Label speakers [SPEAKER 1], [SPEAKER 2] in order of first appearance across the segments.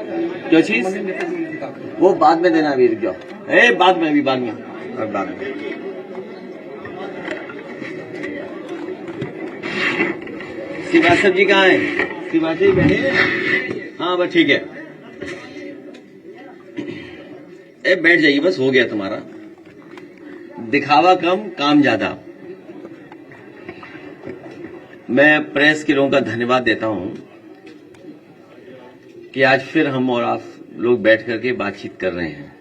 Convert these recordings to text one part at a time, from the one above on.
[SPEAKER 1] क्या चीज? वो बाद में देना, अभी रुक जाओ। बाद में, अभी बाद में, बाद में। श्रीवास्तव जी कहाँ है? श्रीवास्तव जी बैठे? हाँ बस ठीक है, बैठ जाइए, बस हो गया तुम्हारा। दिखावा कम, काम ज्यादा। मैं प्रेस के लोगों का धन्यवाद देता हूं कि आज फिर हम और आप लोग बैठ करके बातचीत कर रहे हैं।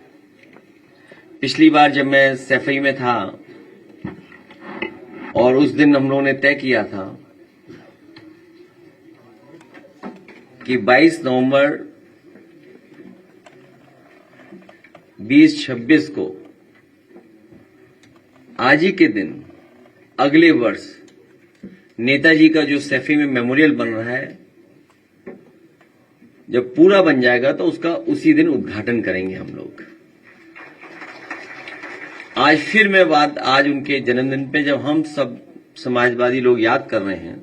[SPEAKER 1] पिछली बार जब मैं सैफई में था और उस दिन हम लोगों ने तय किया था कि 22 नवंबर 2026 को आज ही के दिन अगले वर्ष नेताजी का जो सैफई में मेमोरियल बन रहा है, जब पूरा बन जाएगा तो उसका उसी दिन उद्घाटन करेंगे हम लोग। आज फिर मैं बात, आज उनके जन्मदिन पे जब हम सब समाजवादी लोग याद कर रहे हैं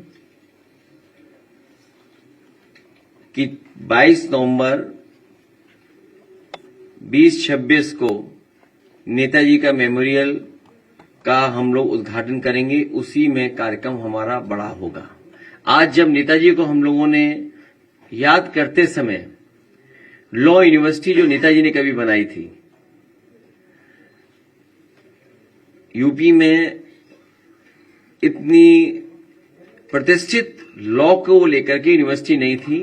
[SPEAKER 1] कि 22 नवंबर 2026 को नेताजी का मेमोरियल का हम लोग उद्घाटन करेंगे, उसी में कार्यक्रम हमारा बड़ा होगा। आज जब नेताजी को हम लोगों ने याद करते समय लॉ यूनिवर्सिटी जो नेताजी ने कभी बनाई थी, यूपी में इतनी प्रतिष्ठित लॉ को लेकर के यूनिवर्सिटी नहीं थी,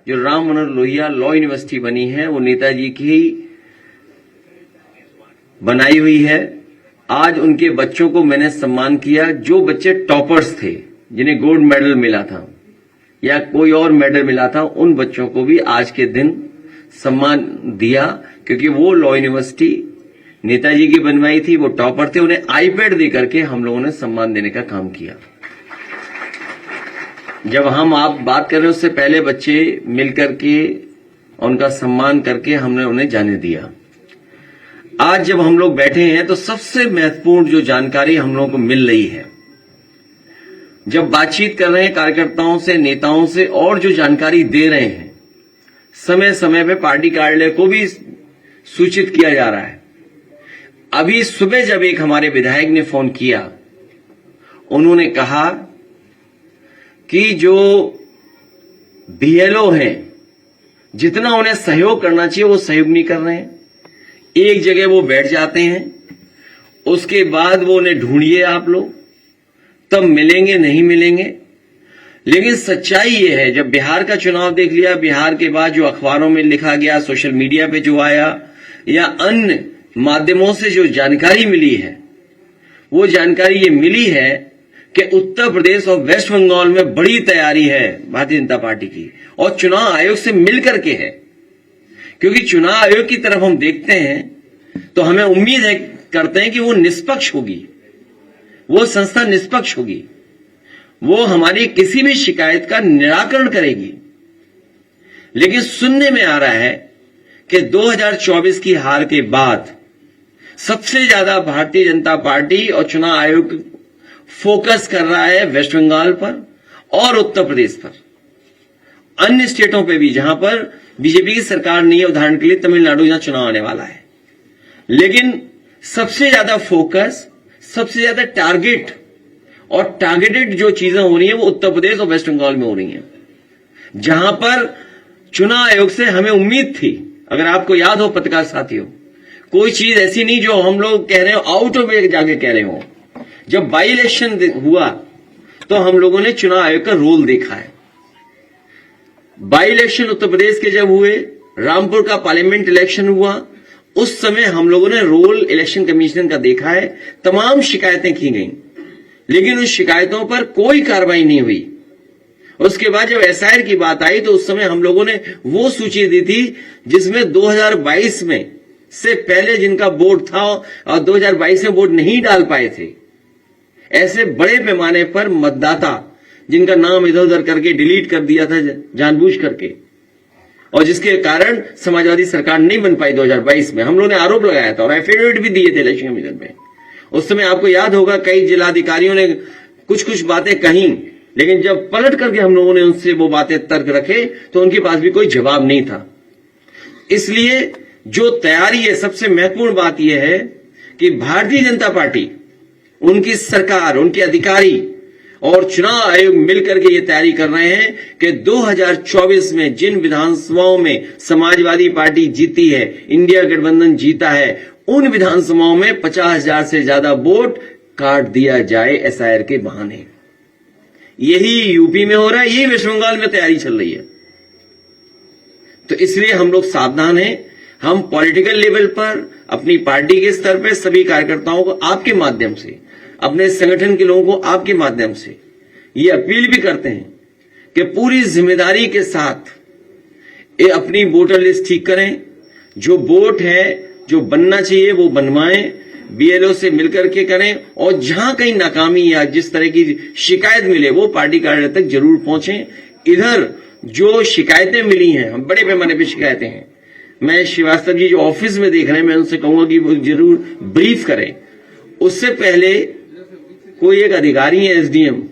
[SPEAKER 1] जो राम मनोहर लोहिया लॉ यूनिवर्सिटी बनी है वो नेताजी की ही बनाई हुई है। आज उनके बच्चों को मैंने सम्मान किया, जो बच्चे टॉपर्स थे, जिन्हें गोल्ड मेडल मिला था या कोई और मेडल मिला था, उन बच्चों को भी आज के दिन सम्मान दिया, क्योंकि वो लॉ यूनिवर्सिटी नेताजी की बनवाई थी, वो टॉपर थे। उन्हें आईपैड दे करके हम लोगों ने सम्मान देने का काम किया। जब हम आप बात कर रहे हैं उससे पहले बच्चे मिलकर के उनका सम्मान करके हमने उन्हें जाने दिया। आज जब हम लोग बैठे हैं तो सबसे महत्वपूर्ण जो जानकारी हम लोगों को मिल रही है, जब बातचीत कर रहे हैं कार्यकर्ताओं से, नेताओं से, और जो जानकारी दे रहे हैं, समय समय पे पार्टी कार्यालय को भी सूचित किया जा रहा है। अभी सुबह जब एक हमारे विधायक ने फोन किया, उन्होंने कहा कि जो बीएलओ हैं, जितना उन्हें सहयोग करना चाहिए वो सहयोग नहीं कर रहे हैं। एक जगह वो बैठ जाते हैं, उसके बाद वो उन्हें ढूंढिए आप लोग, तब मिलेंगे, नहीं मिलेंगे। लेकिन सच्चाई ये है, जब बिहार का चुनाव देख लिया, बिहार के बाद जो अखबारों में लिखा गया, सोशल मीडिया पे जो आया, या अन्य माध्यमों से जो जानकारी मिली है, वो जानकारी ये मिली है कि उत्तर प्रदेश और वेस्ट बंगाल में बड़ी तैयारी है भारतीय जनता पार्टी की, और चुनाव आयोग से मिलकर के है। क्योंकि चुनाव आयोग की तरफ हम देखते हैं तो हमें उम्मीद है, करते हैं कि वो निष्पक्ष होगी, वो संस्था निष्पक्ष होगी, वो हमारी किसी भी शिकायत का निराकरण करेगी। लेकिन सुनने में आ रहा है कि 2024 की हार के बाद सबसे ज्यादा भारतीय जनता पार्टी और चुनाव आयोग फोकस कर रहा है वेस्ट बंगाल पर और उत्तर प्रदेश पर, अन्य स्टेटों पे भी जहां पर बीजेपी की सरकार नहीं है, उदाहरण के लिए तमिलनाडु, जहां चुनाव आने वाला है। लेकिन सबसे ज्यादा फोकस, सबसे ज्यादा टारगेट और टारगेटेड जो चीजें हो रही हैं वो उत्तर प्रदेश और वेस्ट बंगाल में हो रही हैं, जहां पर चुनाव आयोग से हमें उम्मीद थी। अगर आपको याद हो पत्रकार साथियों, कोई चीज ऐसी नहीं जो हम लोग कह रहे हो आउट ऑफ वे जाके कह रहे हो। जब बाई इलेक्शन हुआ तो हम लोगों ने चुनाव आयोग का रोल देखा है। बाई इलेक्शन उत्तर प्रदेश के जब हुए, रामपुर का पार्लियामेंट इलेक्शन हुआ, उस समय हम लोगों ने रोल इलेक्शन कमीशन का देखा है। तमाम शिकायतें की गई, लेकिन उन शिकायतों पर कोई कार्रवाई नहीं हुई। उसके बाद जब एसआईआर की बात आई तो उस समय हम लोगों ने वो सूची दी थी जिसमें 2022 में से पहले जिनका वोट था और 2022 में वोट नहीं डाल पाए थे, ऐसे बड़े पैमाने पर मतदाता जिनका नाम इधर उधर करके डिलीट कर दिया था जानबूझ करके, और जिसके कारण समाजवादी सरकार नहीं बन पाई 2022 में। हम लोगों ने आरोप लगाया था और एफिडेविट भी दिए थे इलेक्शन कमीशन में। उस समय आपको याद होगा कई जिलाधिकारियों ने कुछ कुछ बातें कही, लेकिन जब पलट करके हम लोगों ने उनसे वो बातें तर्क रखे तो उनके पास भी कोई जवाब नहीं था। इसलिए जो तैयारी है, सबसे महत्वपूर्ण बात यह है कि भारतीय जनता पार्टी, उनकी सरकार, उनके अधिकारी और चुनाव आयोग मिलकर के ये तैयारी कर रहे हैं कि 2024 में जिन विधानसभाओं में समाजवादी पार्टी जीती है, इंडिया गठबंधन जीता है, उन विधानसभाओं में 50,000 से ज्यादा वोट काट दिया जाए एसआईआर के बहाने। यही यूपी में हो रहा है, यही वेस्ट बंगाल में तैयारी चल रही है। तो इसलिए हम लोग सावधान हैं। हम पॉलिटिकल लेवल पर, अपनी पार्टी के स्तर पर सभी कार्यकर्ताओं को आपके माध्यम से, अपने संगठन के लोगों को आपके माध्यम से ये अपील भी करते हैं कि पूरी जिम्मेदारी के साथ ये अपनी वोटर लिस्ट ठीक करें। जो वोट है, जो बनना चाहिए वो बनवाएं, बीएलओ से मिलकर के करें, और जहां कहीं नाकामी या जिस तरह की शिकायत मिले वो पार्टी कार्यालय तक जरूर पहुंचें। इधर जो शिकायतें मिली हैं, हम बड़े पैमाने पर शिकायतें हैं, मैं श्रीवास्तव जी जो ऑफिस में देख रहे हैं, मैं उनसे कहूंगा कि वो जरूर ब्रीफ करें। उससे पहले कोई एक अधिकारी है एसडीएम,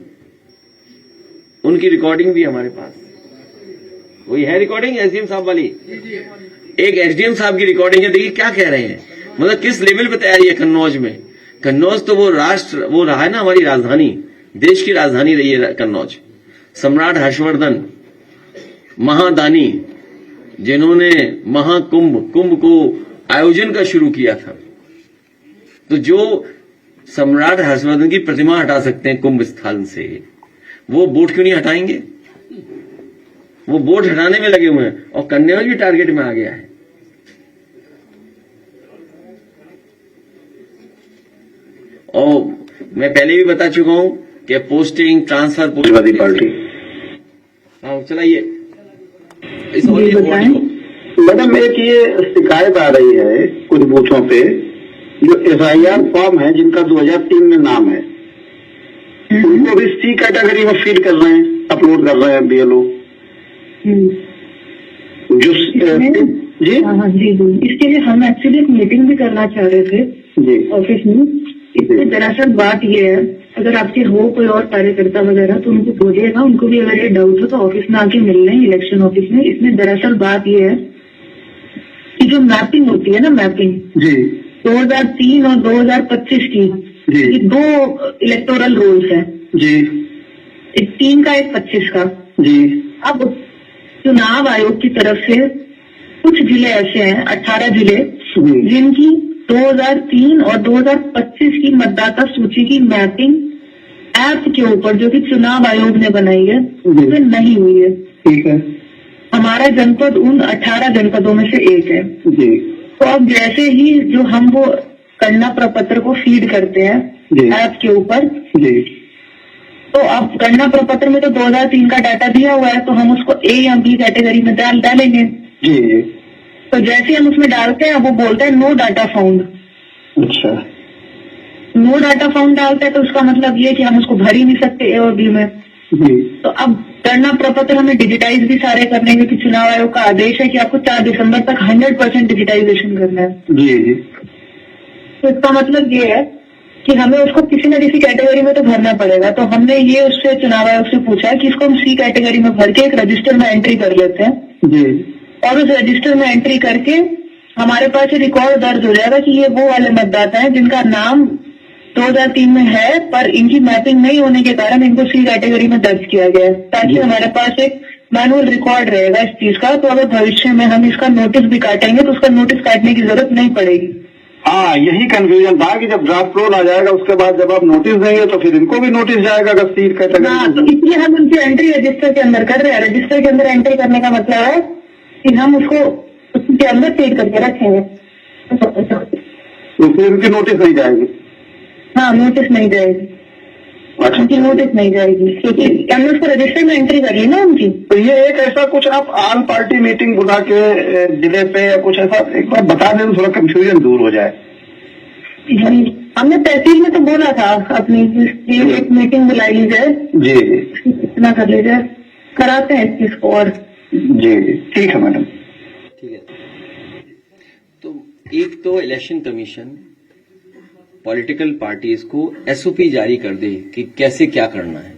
[SPEAKER 1] उनकी रिकॉर्डिंग भी हमारे पास, कोई है रिकॉर्डिंग एसडीएम साहब वाली? एक एसडीएम साहब की रिकॉर्डिंग है, देखिए क्या कह रहे हैं, मतलब किस लेवल पे तैयारी है कन्नौज में। कन्नौज तो वो रहा है ना, हमारी राजधानी, देश की राजधानी रही है कन्नौज। सम्राट हर्षवर्धन महादानी, जिन्होंने कुंभ को आयोजन का शुरू किया था, तो जो सम्राट हर्षवर्धन की प्रतिमा हटा सकते हैं कुंभ स्थल से, वो बोट क्यों नहीं हटाएंगे? वो बोट हटाने में लगे हुए हैं, और कन्नौज भी टारगेट में आ गया है। और मैं पहले भी बता चुका हूं कि पोस्टिंग ट्रांसफर
[SPEAKER 2] पार्टी।
[SPEAKER 1] हाँ चलाइए इस
[SPEAKER 2] मैडम, एक ये शिकायत आ रही है कुछ बूथों पे, जो एसआईआर फॉर्म है जिनका 2003 में नाम है, उनको भी सी कैटेगरी में फीड कर रहे हैं, अपलोड कर रहे हैं बीएलओ। जो जी
[SPEAKER 3] इसके लिए हम एक्चुअली एक मीटिंग भी करना चाह रहे थे जी ऑफिस में। इसमें दरअसल बात ये है, अगर आपके हो कोई और कार्यकर्ता वगैरह तो उनको बोलिएगा, उनको भी अगर ये डाउट हो तो ऑफिस में आके मिल लें, इलेक्शन ऑफिस में। इसमें दरअसल बात ये है कि जो मैपिंग होती है ना, मैपिंग
[SPEAKER 2] जी
[SPEAKER 3] 2003 और 2025 की, ये 2 इलेक्टोरल रोल्स है
[SPEAKER 2] जी,
[SPEAKER 3] एक 3 का एक 25 का
[SPEAKER 2] जी।
[SPEAKER 3] अब चुनाव आयोग की तरफ से कुछ जिले ऐसे हैं, 18 जिले, जिनकी 2003 और 2025 की मतदाता सूची की मैपिंग ऐप के ऊपर, जो कि चुनाव आयोग ने बनाई है, उसमें नहीं हुई है।
[SPEAKER 2] ठीक है।
[SPEAKER 3] हमारा जनपद उन 18 जनपदों में से एक है
[SPEAKER 2] जी।
[SPEAKER 3] तो अब जैसे ही जो हम वो गणना प्रपत्र को फीड करते हैं ऐप के ऊपर
[SPEAKER 2] जी,
[SPEAKER 3] तो अब गणना प्रपत्र में तो 2003 का डाटा दिया हुआ है, तो हम उसको ए या बी कैटेगरी में डालेंगे
[SPEAKER 2] जी जी।
[SPEAKER 3] तो जैसे हम उसमें डालते हैं वो बोलता है नो डाटा फाउंड।
[SPEAKER 2] अच्छा,
[SPEAKER 3] नो डाटा फाउंड डालता है तो उसका मतलब ये कि हम उसको भर ही नहीं सकते ए और बी में।
[SPEAKER 2] जी।
[SPEAKER 3] तो अब गणना प्रपत्र हमें डिजिटाइज भी सारे करने हैं, क्योंकि चुनाव आयोग का आदेश है कि आपको 4 दिसंबर तक 100% डिजिटाइजेशन करना है।
[SPEAKER 2] जी जी।
[SPEAKER 3] तो इसका मतलब ये है कि हमें उसको किसी न किसी कैटेगरी में तो भरना पड़ेगा। तो हमने ये उससे चुनाव आयोग से पूछा कि इसको हम सी कैटेगरी में भर के एक रजिस्टर में एंट्री कर लेते हैं
[SPEAKER 2] जी।
[SPEAKER 3] और उस रजिस्टर में एंट्री करके हमारे पास रिकॉर्ड दर्ज हो जाएगा कि ये वो वाले मतदाता हैं जिनका नाम 2003 में है, पर इनकी मैपिंग नहीं होने के कारण इनको सी कैटेगरी में दर्ज किया गया है, ताकि हमारे पास एक मैनुअल रिकॉर्ड रहेगा इस चीज का। तो अगर भविष्य में हम इसका नोटिस भी काटेंगे तो उसका नोटिस काटने की जरूरत नहीं पड़ेगी।
[SPEAKER 2] हाँ, यही कंफ्यूजन था कि जब ड्राफ्ट रोल आ जाएगा उसके बाद जब आप नोटिस देंगे तो फिर इनको भी नोटिस जाएगा अगर सीट कैटेगरी।
[SPEAKER 3] हाँ, तो इसलिए हम उनकी एंट्री रजिस्टर के अंदर कर रहे हैं। रजिस्टर के अंदर एंट्री करने का मतलब है कि हम उसको उसके अंदर फीड करके रखेंगे,
[SPEAKER 2] तो फिर उनकी नोटिस नहीं जाएगी।
[SPEAKER 3] हाँ, नोटिस नहीं जाएगी।
[SPEAKER 2] अच्छा,
[SPEAKER 3] उनकी नोटिस नहीं जाएगी क्योंकि हमने उसको रजिस्टर में एंट्री कर ली ना उनकी।
[SPEAKER 2] तो ये एक ऐसा कुछ आप आल पार्टी मीटिंग बुला के जिले पे या कुछ ऐसा एक बार बता दें तो थोड़ा कंफ्यूजन दूर हो जाए।
[SPEAKER 3] हमने तहसील में तो बोला था अपनी एक मीटिंग बुलाई ली जाए
[SPEAKER 2] जी जी,
[SPEAKER 3] इतना कर लीजिए, कराते हैं इस चीज को। और
[SPEAKER 2] जी जी, ठीक है मैडम।
[SPEAKER 1] ठीक है। तो एक तो इलेक्शन कमीशन पॉलिटिकल पार्टीज को एसओपी जारी कर दे कि कैसे क्या करना है।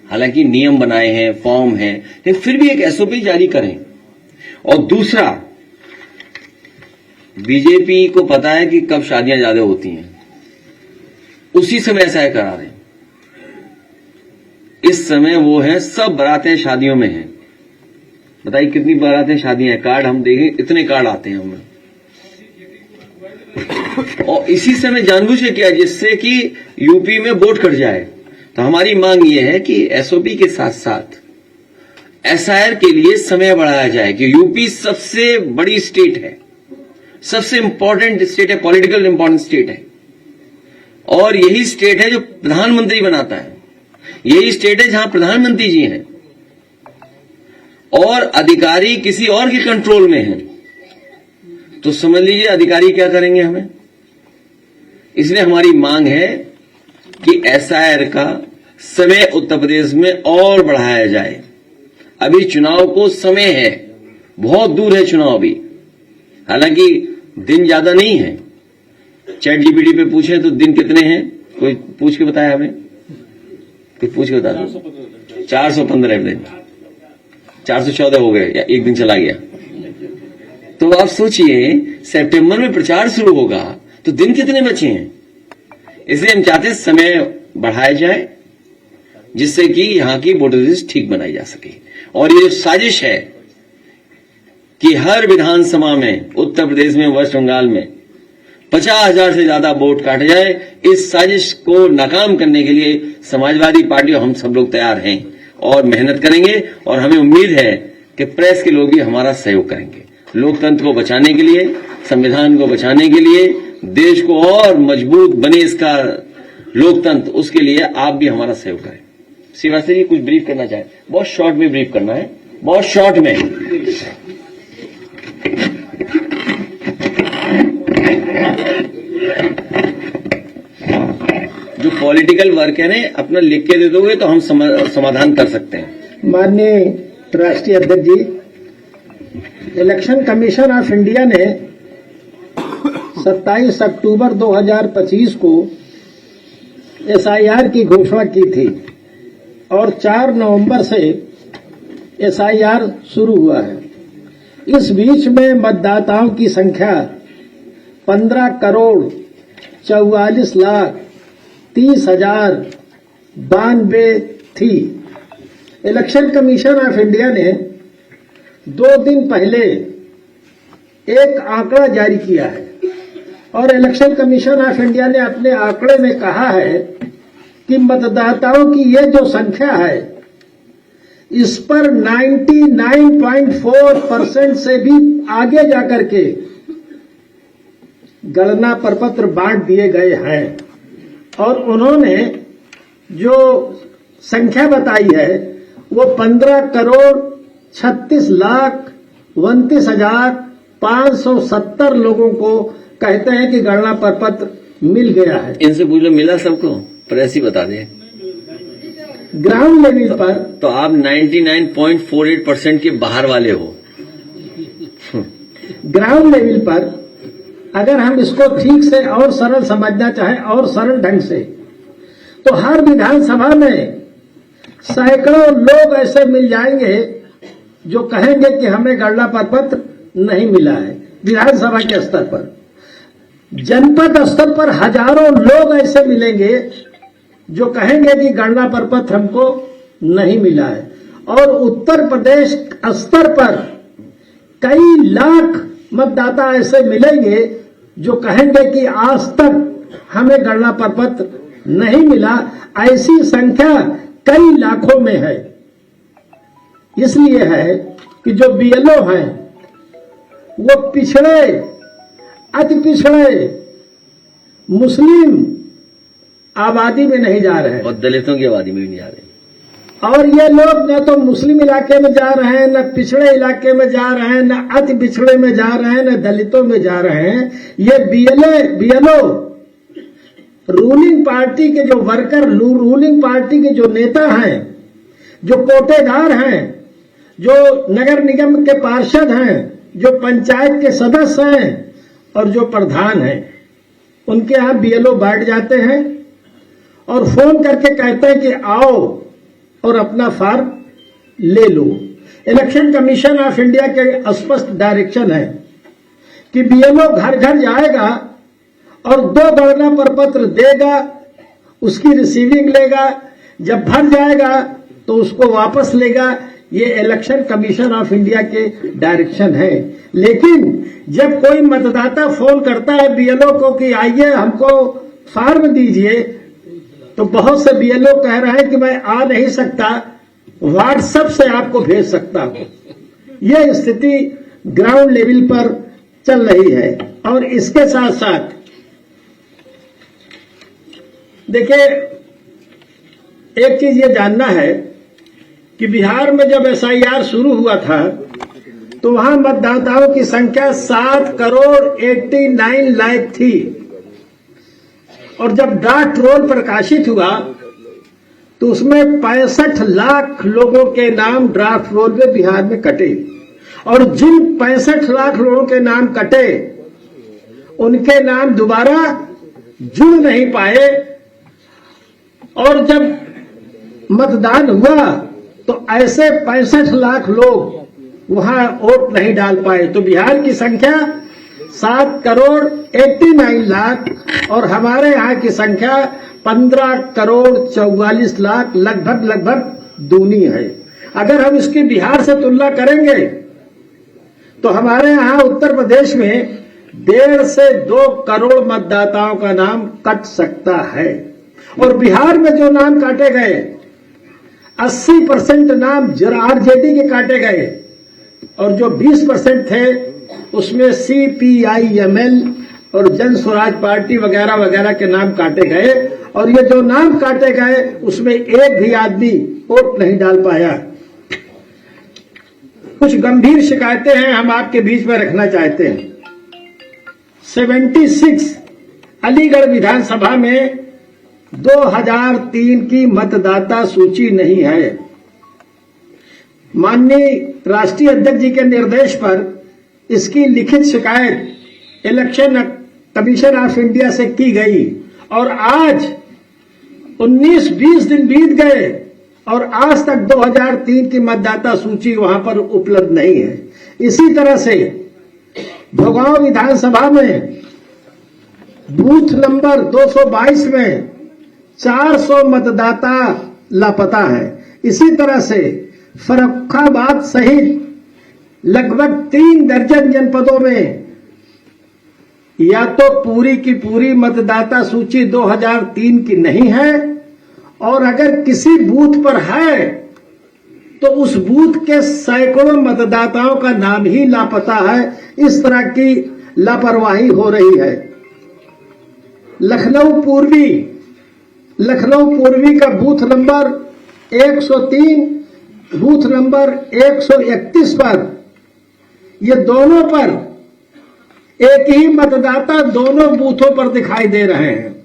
[SPEAKER 1] हालांकि नियम बनाए हैं, फॉर्म है, लेकिन फिर भी एक एसओपी जारी करें। और दूसरा, बीजेपी को पता है कि कब शादियां ज्यादा होती हैं, उसी समय ऐसा करा रहे हैं। इस समय वो है, सब बारातें शादियों में हैं। बताइए कितनी बारातें शादियां हैं, कार्ड हम देखें, इतने कार्ड आते हैं हमें। और इसी समय जानबूझ के किया जिससे कि यूपी में वोट कट जाए। तो हमारी मांग ये है कि एसओपी के साथ साथ एसआईआर के लिए समय बढ़ाया जाए कि यूपी सबसे बड़ी स्टेट है, सबसे इंपॉर्टेंट स्टेट है, पॉलिटिकल इंपॉर्टेंट स्टेट है, और यही स्टेट है जो प्रधानमंत्री बनाता है, यही स्टेट है जहां प्रधानमंत्री जी हैं और अधिकारी किसी और के कंट्रोल में हैं। तो समझ लीजिए अधिकारी क्या करेंगे हमें। इसलिए हमारी मांग है कि एसआईआर का समय उत्तर प्रदेश में और बढ़ाया जाए। अभी चुनाव को समय है, बहुत दूर है चुनाव अभी, हालांकि दिन ज्यादा नहीं है। चैट जीपीटी पे पूछे तो दिन कितने हैं, कोई पूछ के बताया हमें, कोई पूछ के बता दो। 415 दिन, 414 हो गए या एक दिन चला गया। तो आप सोचिए सितंबर में प्रचार शुरू होगा तो दिन कितने बचे हैं। इसलिए हम चाहते हैं समय बढ़ाया जाए जिससे कि यहां की वोटर लिस्ट ठीक बनाई जा सके। और ये साजिश है कि हर विधानसभा में उत्तर प्रदेश में, वेस्ट बंगाल में 50,000 से ज्यादा वोट काटे जाए, इस साजिश को नाकाम करने के लिए समाजवादी पार्टी और हम सब लोग तैयार हैं और मेहनत करेंगे। और हमें उम्मीद है कि प्रेस के लोग भी हमारा सहयोग करेंगे, लोकतंत्र को बचाने के लिए, संविधान को बचाने के लिए, देश को और मजबूत बने इसका लोकतंत्र, उसके लिए आप भी हमारा सहयोग करें। श्रीवास्तव जी कुछ ब्रीफ करना चाहे, बहुत शॉर्ट में ब्रीफ करना है, बहुत शॉर्ट में। जो पॉलिटिकल वर्क है ना, अपना लिख के दे दोगे तो हम समाधान कर सकते हैं।
[SPEAKER 4] माननीय राष्ट्रीय अध्यक्ष जी, इलेक्शन कमीशन ऑफ इंडिया ने 27 अक्टूबर 2025 को एसआईआर की घोषणा की थी और 4 नवंबर से एसआईआर शुरू हुआ है। इस बीच में मतदाताओं की संख्या 15,44,30,092 थी। इलेक्शन कमीशन ऑफ इंडिया ने 2 दिन पहले एक आंकड़ा जारी किया है और इलेक्शन कमीशन ऑफ इंडिया ने अपने आंकड़े में कहा है कि मतदाताओं की ये जो संख्या है, इस पर 99.4% से भी आगे जाकर के गणना प्रपत्र बांट दिए गए हैं। और उन्होंने जो संख्या बताई है वो 15,36,29,570 लोगों को कहते हैं कि गणना प्रपत्र मिल गया है।
[SPEAKER 1] इनसे पूछ लो मिला सबको, प्रेस ही बता दे।
[SPEAKER 4] ग्राउंड लेवल पर
[SPEAKER 1] तो आप 99.48% के बाहर वाले हो।
[SPEAKER 4] ग्राउंड लेवल पर अगर हम इसको ठीक से और सरल समझना चाहें और सरल ढंग से, तो हर विधानसभा में सैकड़ों लोग ऐसे मिल जाएंगे जो कहेंगे कि हमें गणना प्रपत्र नहीं मिला है। विधानसभा के स्तर पर, जनपद स्तर पर हजारों लोग ऐसे मिलेंगे जो कहेंगे कि गणना प्रपत्र हमको नहीं मिला है। और उत्तर प्रदेश स्तर पर कई लाख मतदाता ऐसे मिलेंगे जो कहेंगे कि आज तक हमें गणना प्रपत्र नहीं मिला। ऐसी संख्या कई लाखों में है। इसलिए है कि जो बीएलओ हैं वो पिछड़े, अति पिछड़े मुस्लिम आबादी में नहीं जा रहे हैं
[SPEAKER 1] और दलितों की आबादी में भी नहीं जा रहे।
[SPEAKER 4] और ये लोग न तो मुस्लिम इलाके में जा रहे हैं, न पिछड़े इलाके में जा रहे हैं, न अति पिछड़े में जा रहे हैं, न दलितों में जा रहे हैं। ये बीएलओ रूलिंग पार्टी के जो वर्कर, रूलिंग पार्टी के जो नेता हैं, जो कोटेदार हैं, जो नगर निगम के पार्षद हैं, जो पंचायत के सदस्य हैं और जो प्रधान हैं, उनके यहां बीएलओ बैठ जाते हैं और फोन करके कहते हैं कि आओ और अपना फॉर्म ले लो। इलेक्शन कमीशन ऑफ इंडिया के स्पष्ट डायरेक्शन है कि बीएलओ घर घर जाएगा और 2 गणना प्रपत्र देगा, उसकी रिसीविंग लेगा, जब भर जाएगा तो उसको वापस लेगा। ये इलेक्शन कमीशन ऑफ इंडिया के डायरेक्शन है। लेकिन जब कोई मतदाता फोन करता है बीएलओ को कि आइए हमको फॉर्म दीजिए, तो बहुत से बीएलओ कह रहे हैं कि मैं आ नहीं सकता, व्हाट्सएप से आपको भेज सकता हूं। यह स्थिति ग्राउंड लेवल पर चल रही है। और इसके साथ साथ देखिए, एक चीज ये जानना है कि बिहार में जब एसआईआर शुरू हुआ था तो वहां मतदाताओं की संख्या 7,89,00,000 थी, और जब ड्राफ्ट रोल प्रकाशित हुआ तो उसमें 65 लाख लोगों के नाम ड्राफ्ट रोल में बिहार में कटे। और जिन 65 लाख लोगों के नाम कटे उनके नाम दोबारा जुड़ नहीं पाए, और जब मतदान हुआ तो ऐसे 65 लाख लोग वहां वोट नहीं डाल पाए। तो बिहार की संख्या 7,89,00,000 और हमारे यहाँ की संख्या 15,44,00,000 लगभग दूनी है। अगर हम इसकी बिहार से तुलना करेंगे तो हमारे यहाँ उत्तर प्रदेश में 1.5 से 2 करोड़ मतदाताओं का नाम कट सकता है। और बिहार में जो नाम काटे गए 80% नाम आरजेडी के काटे गए, और जो 20% थे उसमें सीपीआईएमएल और जन स्वराज पार्टी वगैरह वगैरह के नाम काटे गए। और ये जो नाम काटे गए उसमें एक भी आदमी वोट नहीं डाल पाया। कुछ गंभीर शिकायतें हैं, हम आपके बीच में रखना चाहते हैं। 76 अलीगढ़ विधानसभा में 2003 की मतदाता सूची नहीं है। माननीय राष्ट्रीय अध्यक्ष जी के निर्देश पर इसकी लिखित शिकायत इलेक्शन कमीशन ऑफ इंडिया से की गई, और आज 19-20 दिन बीत गए और आज तक 2003 की मतदाता सूची वहां पर उपलब्ध नहीं है। इसी तरह से भोगांव विधानसभा में बूथ नंबर 222 में 400 मतदाता लापता है। इसी तरह से फर्रुखाबाद सहित लगभग 3 दर्जन जनपदों में या तो पूरी की पूरी मतदाता सूची 2003 की नहीं है, और अगर किसी बूथ पर है तो उस बूथ के सैकड़ों मतदाताओं का नाम ही लापता है। इस तरह की लापरवाही हो रही है। लखनऊ पूर्वी का बूथ नंबर 103, बूथ नंबर 131 पर, ये दोनों पर एक ही मतदाता दोनों बूथों पर दिखाई दे रहे हैं।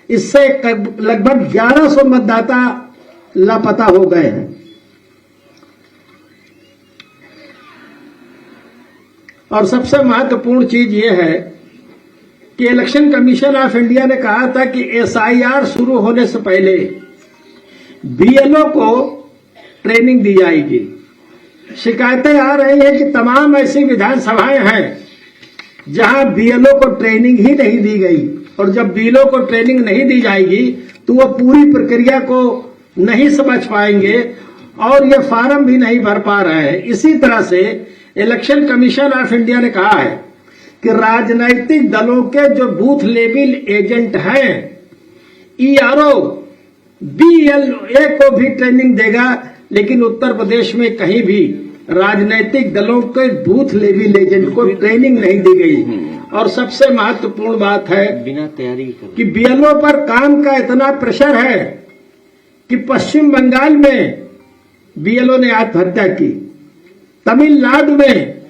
[SPEAKER 4] इससे लगभग 1100 मतदाता लापता हो गए हैं। और सबसे महत्वपूर्ण चीज ये है कि इलेक्शन कमीशन ऑफ इंडिया ने कहा था कि एसआईआर शुरू होने से पहले बीएलओ को ट्रेनिंग दी जाएगी। शिकायतें आ रही है कि तमाम ऐसी विधानसभाएं हैं जहां बीएलओ को ट्रेनिंग ही नहीं दी गई, और जब बीएलओ को ट्रेनिंग नहीं दी जाएगी तो वो पूरी प्रक्रिया को नहीं समझ पाएंगे और ये फार्म भी नहीं भर पा रहे हैं। इसी तरह से इलेक्शन कमीशन ऑफ इंडिया ने कहा है कि राजनैतिक दलों के जो बूथ लेवल एजेंट हैं, ईआरओ बीएलए को भी ट्रेनिंग देगा, लेकिन उत्तर प्रदेश में कहीं भी राजनीतिक दलों के बूथ लेवल एजेंट को ट्रेनिंग नहीं दी गई। और सबसे महत्वपूर्ण बात है
[SPEAKER 1] बिना तैयारी
[SPEAKER 4] कि बीएलओ पर काम का इतना प्रेशर है कि पश्चिम बंगाल में बीएलओ ने आत्महत्या की, तमिलनाडु में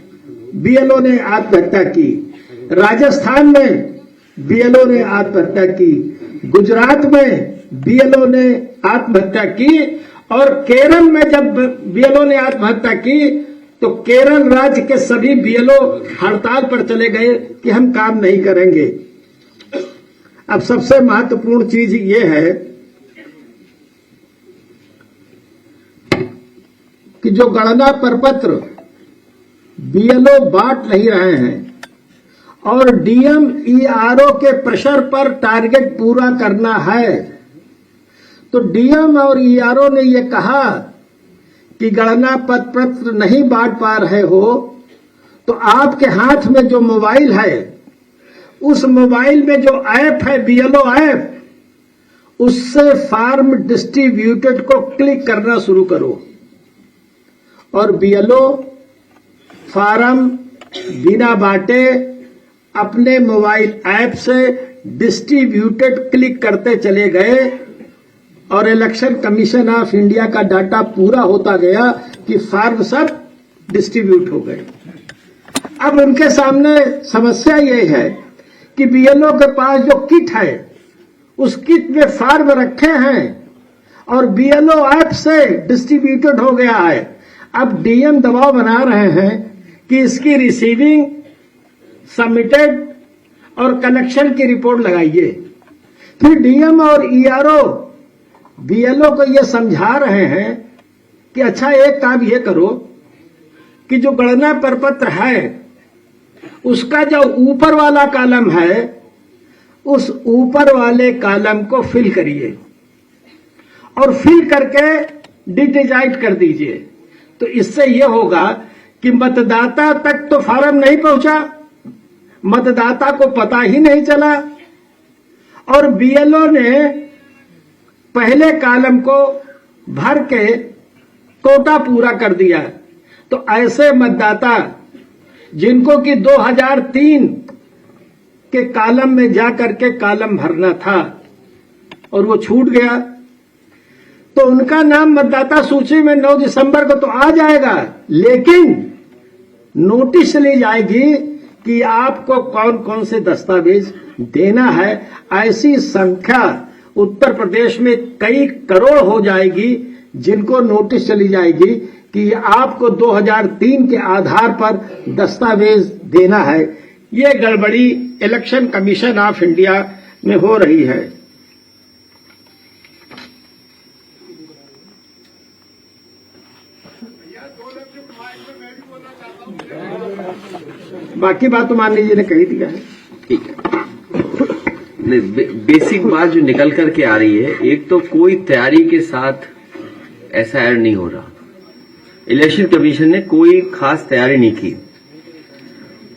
[SPEAKER 4] बीएलओ ने आत्महत्या की, राजस्थान में बीएलओ ने आत्महत्या की, गुजरात में बीएलओ ने आत्महत्या की, और केरल में जब बीएलओ ने आत्महत्या की तो केरल राज्य के सभी बीएलओ हड़ताल पर चले गए कि हम काम नहीं करेंगे। अब सबसे महत्वपूर्ण चीज ये है कि जो गणना प्रपत्र बीएलओ बांट नहीं रहे हैं और डीएम ईआरओ के प्रेशर पर टारगेट पूरा करना है। तो डीएम और ईआरओ ने ये कहा कि गणना पत्र नहीं बांट पा रहे हो तो आपके हाथ में जो मोबाइल है, उस मोबाइल में जो ऐप है बीएलओ ऐप, उससे फार्म डिस्ट्रीब्यूटेड को क्लिक करना शुरू करो और बीएलओ फार्म बिना बांटे अपने मोबाइल ऐप से डिस्ट्रीब्यूटेड क्लिक करते चले गए और इलेक्शन कमीशन ऑफ इंडिया का डाटा पूरा होता गया कि फार्म सब डिस्ट्रीब्यूट हो गए। अब उनके सामने समस्या ये है कि बीएलओ के पास जो किट है, उस किट में फार्म रखे हैं और बीएलओ ऐप से डिस्ट्रीब्यूटेड हो गया है। अब डीएम दबाव बना रहे हैं कि इसकी रिसीविंग, सबमिटेड और कलेक्शन की रिपोर्ट लगाइए। फिर डीएम और ईआरओ बीएलओ को यह समझा रहे हैं कि अच्छा एक काम ये करो कि जो गणना प्रपत्र है उसका जो ऊपर वाला कॉलम है, उस ऊपर वाले कॉलम को फिल करिए और फिल करके डिजिटाइज कर दीजिए। तो इससे यह होगा कि मतदाता तक तो फॉर्म नहीं पहुंचा, मतदाता को पता ही नहीं चला और बीएलओ ने पहले कॉलम को भर के कोटा पूरा कर दिया। तो ऐसे मतदाता जिनको कि 2003 के कॉलम में जाकर के कॉलम भरना था और वो छूट गया, तो उनका नाम मतदाता सूची में 9 दिसंबर को तो आ जाएगा, लेकिन नोटिस ली जाएगी कि आपको कौन कौन से दस्तावेज देना है। ऐसी संख्या उत्तर प्रदेश में कई करोड़ हो जाएगी जिनको नोटिस चली जाएगी कि आपको 2003 के आधार पर दस्तावेज देना है। ये गड़बड़ी इलेक्शन कमीशन ऑफ इंडिया में हो रही है। बाकी बात तो मान लीजिए ने कही दिया है।
[SPEAKER 1] ठीक है, बेसिक बात जो निकल करके आ रही है, एक तो कोई तैयारी के साथ एसआईआर नहीं हो रहा। इलेक्शन कमीशन ने कोई खास तैयारी नहीं की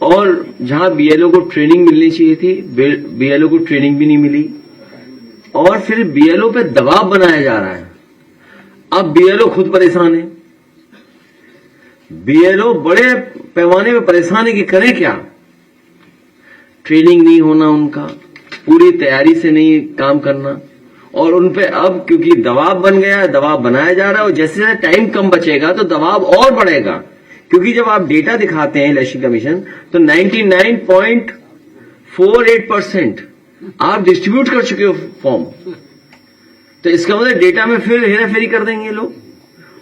[SPEAKER 1] और जहां बीएलओ को ट्रेनिंग मिलनी चाहिए थी, बीएलओ को ट्रेनिंग भी नहीं मिली और फिर बीएलओ पे दबाव बनाया जा रहा है। अब बीएलओ खुद परेशान है, बीएलओ बड़े पैमाने पर परेशान है कि करें क्या। ट्रेनिंग नहीं होना, उनका पूरी तैयारी से नहीं काम करना और उन पे अब क्योंकि दबाव बन गया है, दबाव बनाया जा रहा है और जैसे जैसे टाइम कम बचेगा तो दबाव और बढ़ेगा। क्योंकि जब आप डेटा दिखाते हैं इलेक्शन कमीशन तो 99.48% आप डिस्ट्रीब्यूट कर चुके हो फॉर्म, तो इसका मतलब डेटा में फिर हेराफेरी कर देंगे लोग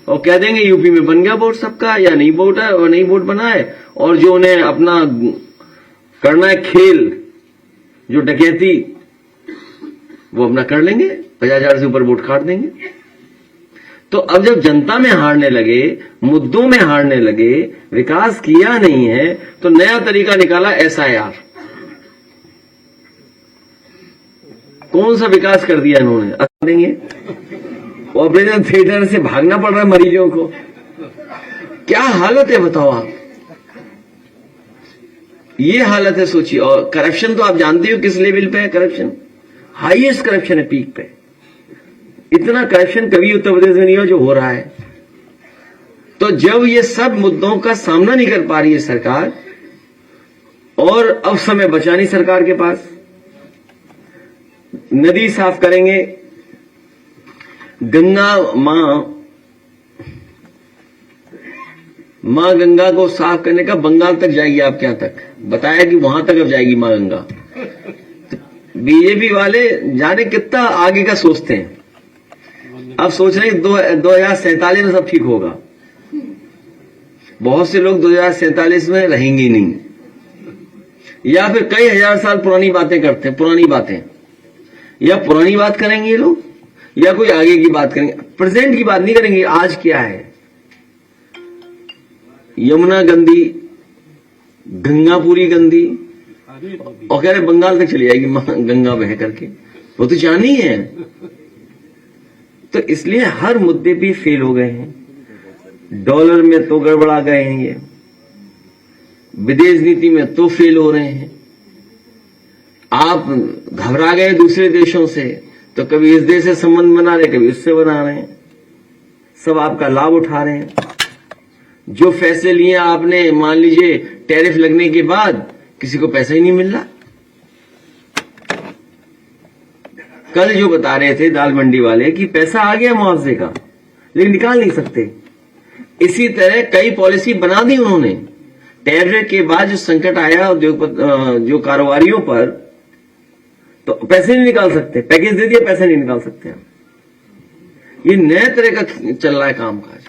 [SPEAKER 1] और कह देंगे यूपी में बन गया वोट सबका या नहीं वोट है और नहीं वोट बना है, और जो उन्हें अपना करना है खेल, जो डकैती, वो अपना कर लेंगे, 50,000 से ऊपर वोट काट देंगे। तो अब जब जनता में हारने लगे, मुद्दों में हारने लगे, विकास किया नहीं है, तो नया तरीका निकाला एसआईआर। कौन सा विकास कर दिया इन्होंने? देंगे ऑपरेशन थिएटर से भागना पड़ रहा है मरीजों को। क्या हालत है बताओ आप, ये हालत है सोचिए। और करप्शन तो आप जानते हो किस लेवल पे है करप्शन, हाईएस्ट करप्शन है, पीक पे। इतना करप्शन कभी उत्तर प्रदेश में नहीं हो जो हो रहा है। तो जब ये सब मुद्दों का सामना नहीं कर पा रही है सरकार और अब समय बचा नहीं सरकार के पास, नदी साफ करेंगे, गंगा मां गंगा को साफ करने का बंगाल तक जाएगी, आपके यहां तक बताया कि वहां तक अब जाएगी मां गंगा। तो बीजेपी वाले जाने कितना आगे का सोचते हैं। अब सोच रहे हैं 2047 में सब ठीक होगा। बहुत से लोग 2047 में रहेंगे नहीं, या फिर कई हजार साल पुरानी बातें करते हैं, पुरानी बातें, या पुरानी बात करेंगे ये लोग या कोई आगे की बात करेंगे, प्रेजेंट की बात नहीं करेंगे। आज क्या है, यमुना गंदी, गंगा पूरी गंदी, और कह रहे बंगाल तक चली जाएगी गंगा बह करके, वो तो जानी है। तो इसलिए हर मुद्दे पे फेल हो गए हैं। डॉलर में तो गड़बड़ा गए हैं, ये विदेश नीति में तो फेल हो रहे हैं। आप घबरा गए दूसरे देशों से, तो कभी इस देश से संबंध बना रहे, कभी उससे बना रहे हैं, सब आपका लाभ उठा रहे हैं। जो फैसले लिए आपने, मान लीजिए टैरिफ लगने के बाद किसी को पैसा ही नहीं मिल रहा। कल जो बता रहे थे दाल मंडी वाले कि पैसा आ गया मुआवजे का, लेकिन निकाल नहीं सकते। इसी तरह कई पॉलिसी बना दी उन्होंने। टैरिफ के बाद जो संकट आया जो कारोबारियों पर, तो पैसे नहीं निकाल सकते, पैकेज दे दिया, पैसे नहीं निकाल सकते। ये नए तरह का चल रहा है कामकाज।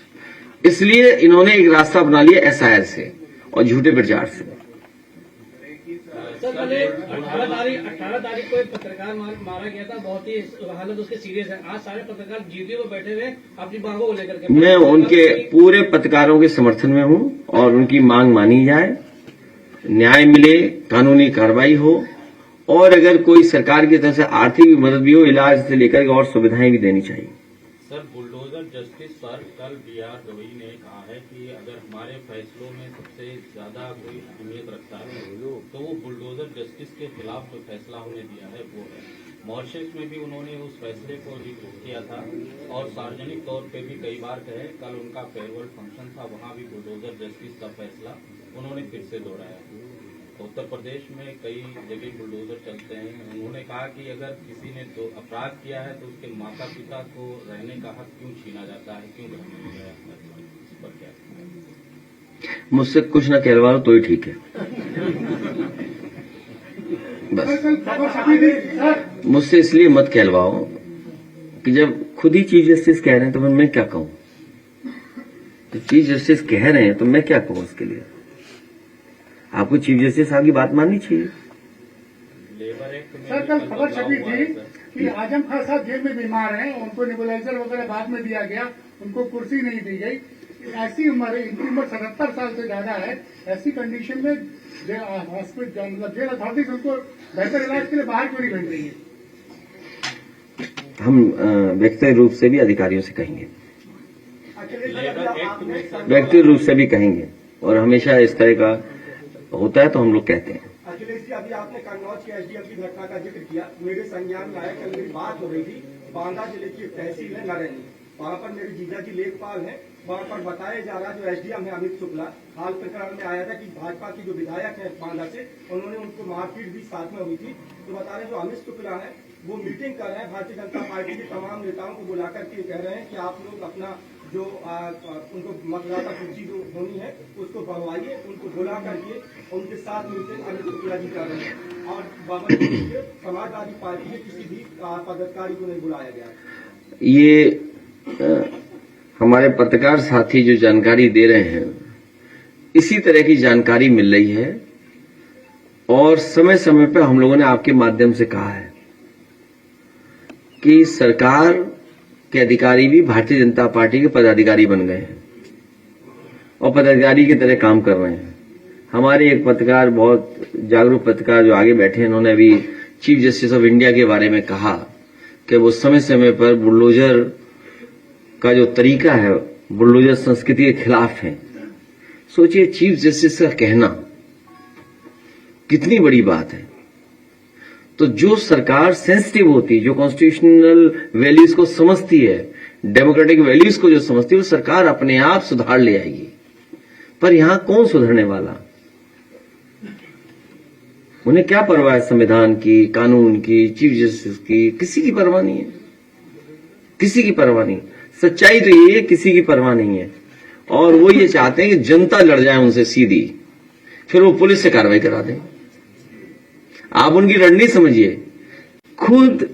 [SPEAKER 1] इसलिए इन्होंने एक रास्ता बना लिया एसआईआर से और झूठे प्रचार से।
[SPEAKER 5] सर, 18 तारीख को एक पत्रकार मारा गया था, बहुत ही हालत उसके सीरियस है। आज सारे पत्रकार जीपी पर बैठे हुए अपनी मांगों को लेकर के।
[SPEAKER 1] मैं उनके पूरे पत्रकारों के समर्थन में हूं और उनकी मांग मानी जाए, न्याय मिले, कानूनी कार्रवाई हो, और अगर कोई सरकार की तरफ से आर्थिक मदद भी हो, इलाज से लेकर और सुविधाएं भी देनी चाहिए।
[SPEAKER 6] सर, बुलडोजर जस्टिस सर कल बीआर गवई ने कहा है कि अगर हमारे फैसलों में सबसे ज्यादा कोई अहमियत रखता है तो वो बुलडोजर जस्टिस के खिलाफ जो फैसला उन्हें दिया है वो है। मॉरिशस में भी उन्होंने उस फैसले को रिपोर्ट किया था और सार्वजनिक तौर पे भी कई बार कहे। कल उनका फेयरवेल फंक्शन था, वहां भी बुलडोजर जस्टिस का फैसला उन्होंने फिर से दोहराया। उत्तर प्रदेश में कई जगह बुलडोजर चलते हैं। उन्होंने कहा कि अगर किसी ने तो अपराध किया है तो उसके माता पिता को रहने का हक क्यों छीना जाता है, क्यों ग्रहण नहीं किया जाता है, इस पर क्या?
[SPEAKER 1] मुझसे कुछ ना कहलवा लो तो ही ठीक है, बस। मुझसे इसलिए मत कहलवाओ कि जब खुद ही चीफ जस्टिस कह रहे हैं तो मैं क्या कहूं। तो चीफ जस्टिस कह रहे हैं तो मैं क्या कहूं उसके लिए। आपको चीफ जस्टिस साहब की बात माननी चाहिए।
[SPEAKER 6] लेबर एक्ट में
[SPEAKER 7] सर, कल खबर छपी थी कि आजम खान साहब जेल में बीमार हैं, उनको नेबुलाइजर वगैरह बाद में दिया गया, उनको कुर्सी नहीं दी गई। ऐसी उम्र, इनकी उम्र 77 साल से ज्यादा है। ऐसी कंडीशन में हॉस्पिटल मतलब जेल अथॉरिटीज उनको बेहतर इलाज के लिए बाहर क्यों नहीं भेज रही है?
[SPEAKER 1] हम व्यक्तिगत रूप से भी अधिकारियों से कहेंगे, व्यक्तिगत रूप से भी कहेंगे, और हमेशा इस तरह का होता है तो हम लोग कहते हैं।
[SPEAKER 8] अखिलेश जी, अभी आपने कन्नौज के एसडीएम की घटना का जिक्र किया। मेरे संज्ञान में आया, कल मेरी बात हो रही थी। बांदा जिले की एक तहसील है नरैनी, वहाँ पर मेरे जीजा जी लेखपाल हैं। वहाँ पर बताया जा रहा, जो एसडीएम है अमित शुक्ला, हाल प्रकरण में आया था कि भाजपा की जो विधायक है बांदा से, उन्होंने उनको मारपीट भी साथ में हुई थी। तो बता रहे जो अमित शुक्ला है वो मीटिंग कर रहे हैं भारतीय जनता पार्टी के तमाम नेताओं को बुलाकर के कह रहे हैं कि आप लोग अपना जो उनको मतदाता सूची जो होनी है उसको बढ़वाइए, उनको बुला करके उनके साथ मिलकर अमित शुक्ला जी कर रहे हैं। और बाबा समाजवादी पार्टी के किसी भी पदाधिकारी को नहीं बुलाया गया।
[SPEAKER 1] ये हमारे पत्रकार साथी जो जानकारी दे रहे हैं, इसी तरह की जानकारी मिल रही है, और समय समय पर हम लोगों ने आपके माध्यम से कहा है कि सरकार के अधिकारी भी भारतीय जनता पार्टी के पदाधिकारी बन गए हैं और पदाधिकारी की तरह काम कर रहे हैं। हमारे एक पत्रकार, बहुत जागरूक पत्रकार जो आगे बैठे हैं, उन्होंने अभी चीफ जस्टिस ऑफ इंडिया के बारे में कहा कि वो समय समय पर बुलडोजर का जो तरीका है, बुलडोजर संस्कृति के खिलाफ है। सोचिए, चीफ जस्टिस का कहना कितनी बड़ी बात है। तो जो सरकार सेंसिटिव होती है, जो कॉन्स्टिट्यूशनल वैल्यूज को समझती है, डेमोक्रेटिक वैल्यूज को जो समझती है, वो सरकार अपने आप सुधार ले आएगी। पर यहां कौन सुधरने वाला? उन्हें क्या परवाह है संविधान की, कानून की, चीफ जस्टिस की? किसी की परवाह नहीं है, किसी की परवाह नहीं। सच्चाई तो ये है, किसी की परवाह नहीं है। और वो ये चाहते हैं कि जनता लड़ जाए उनसे सीधी, फिर वो पुलिस से कार्रवाई करा दें। आप उनकी रणनीति समझिए, खुद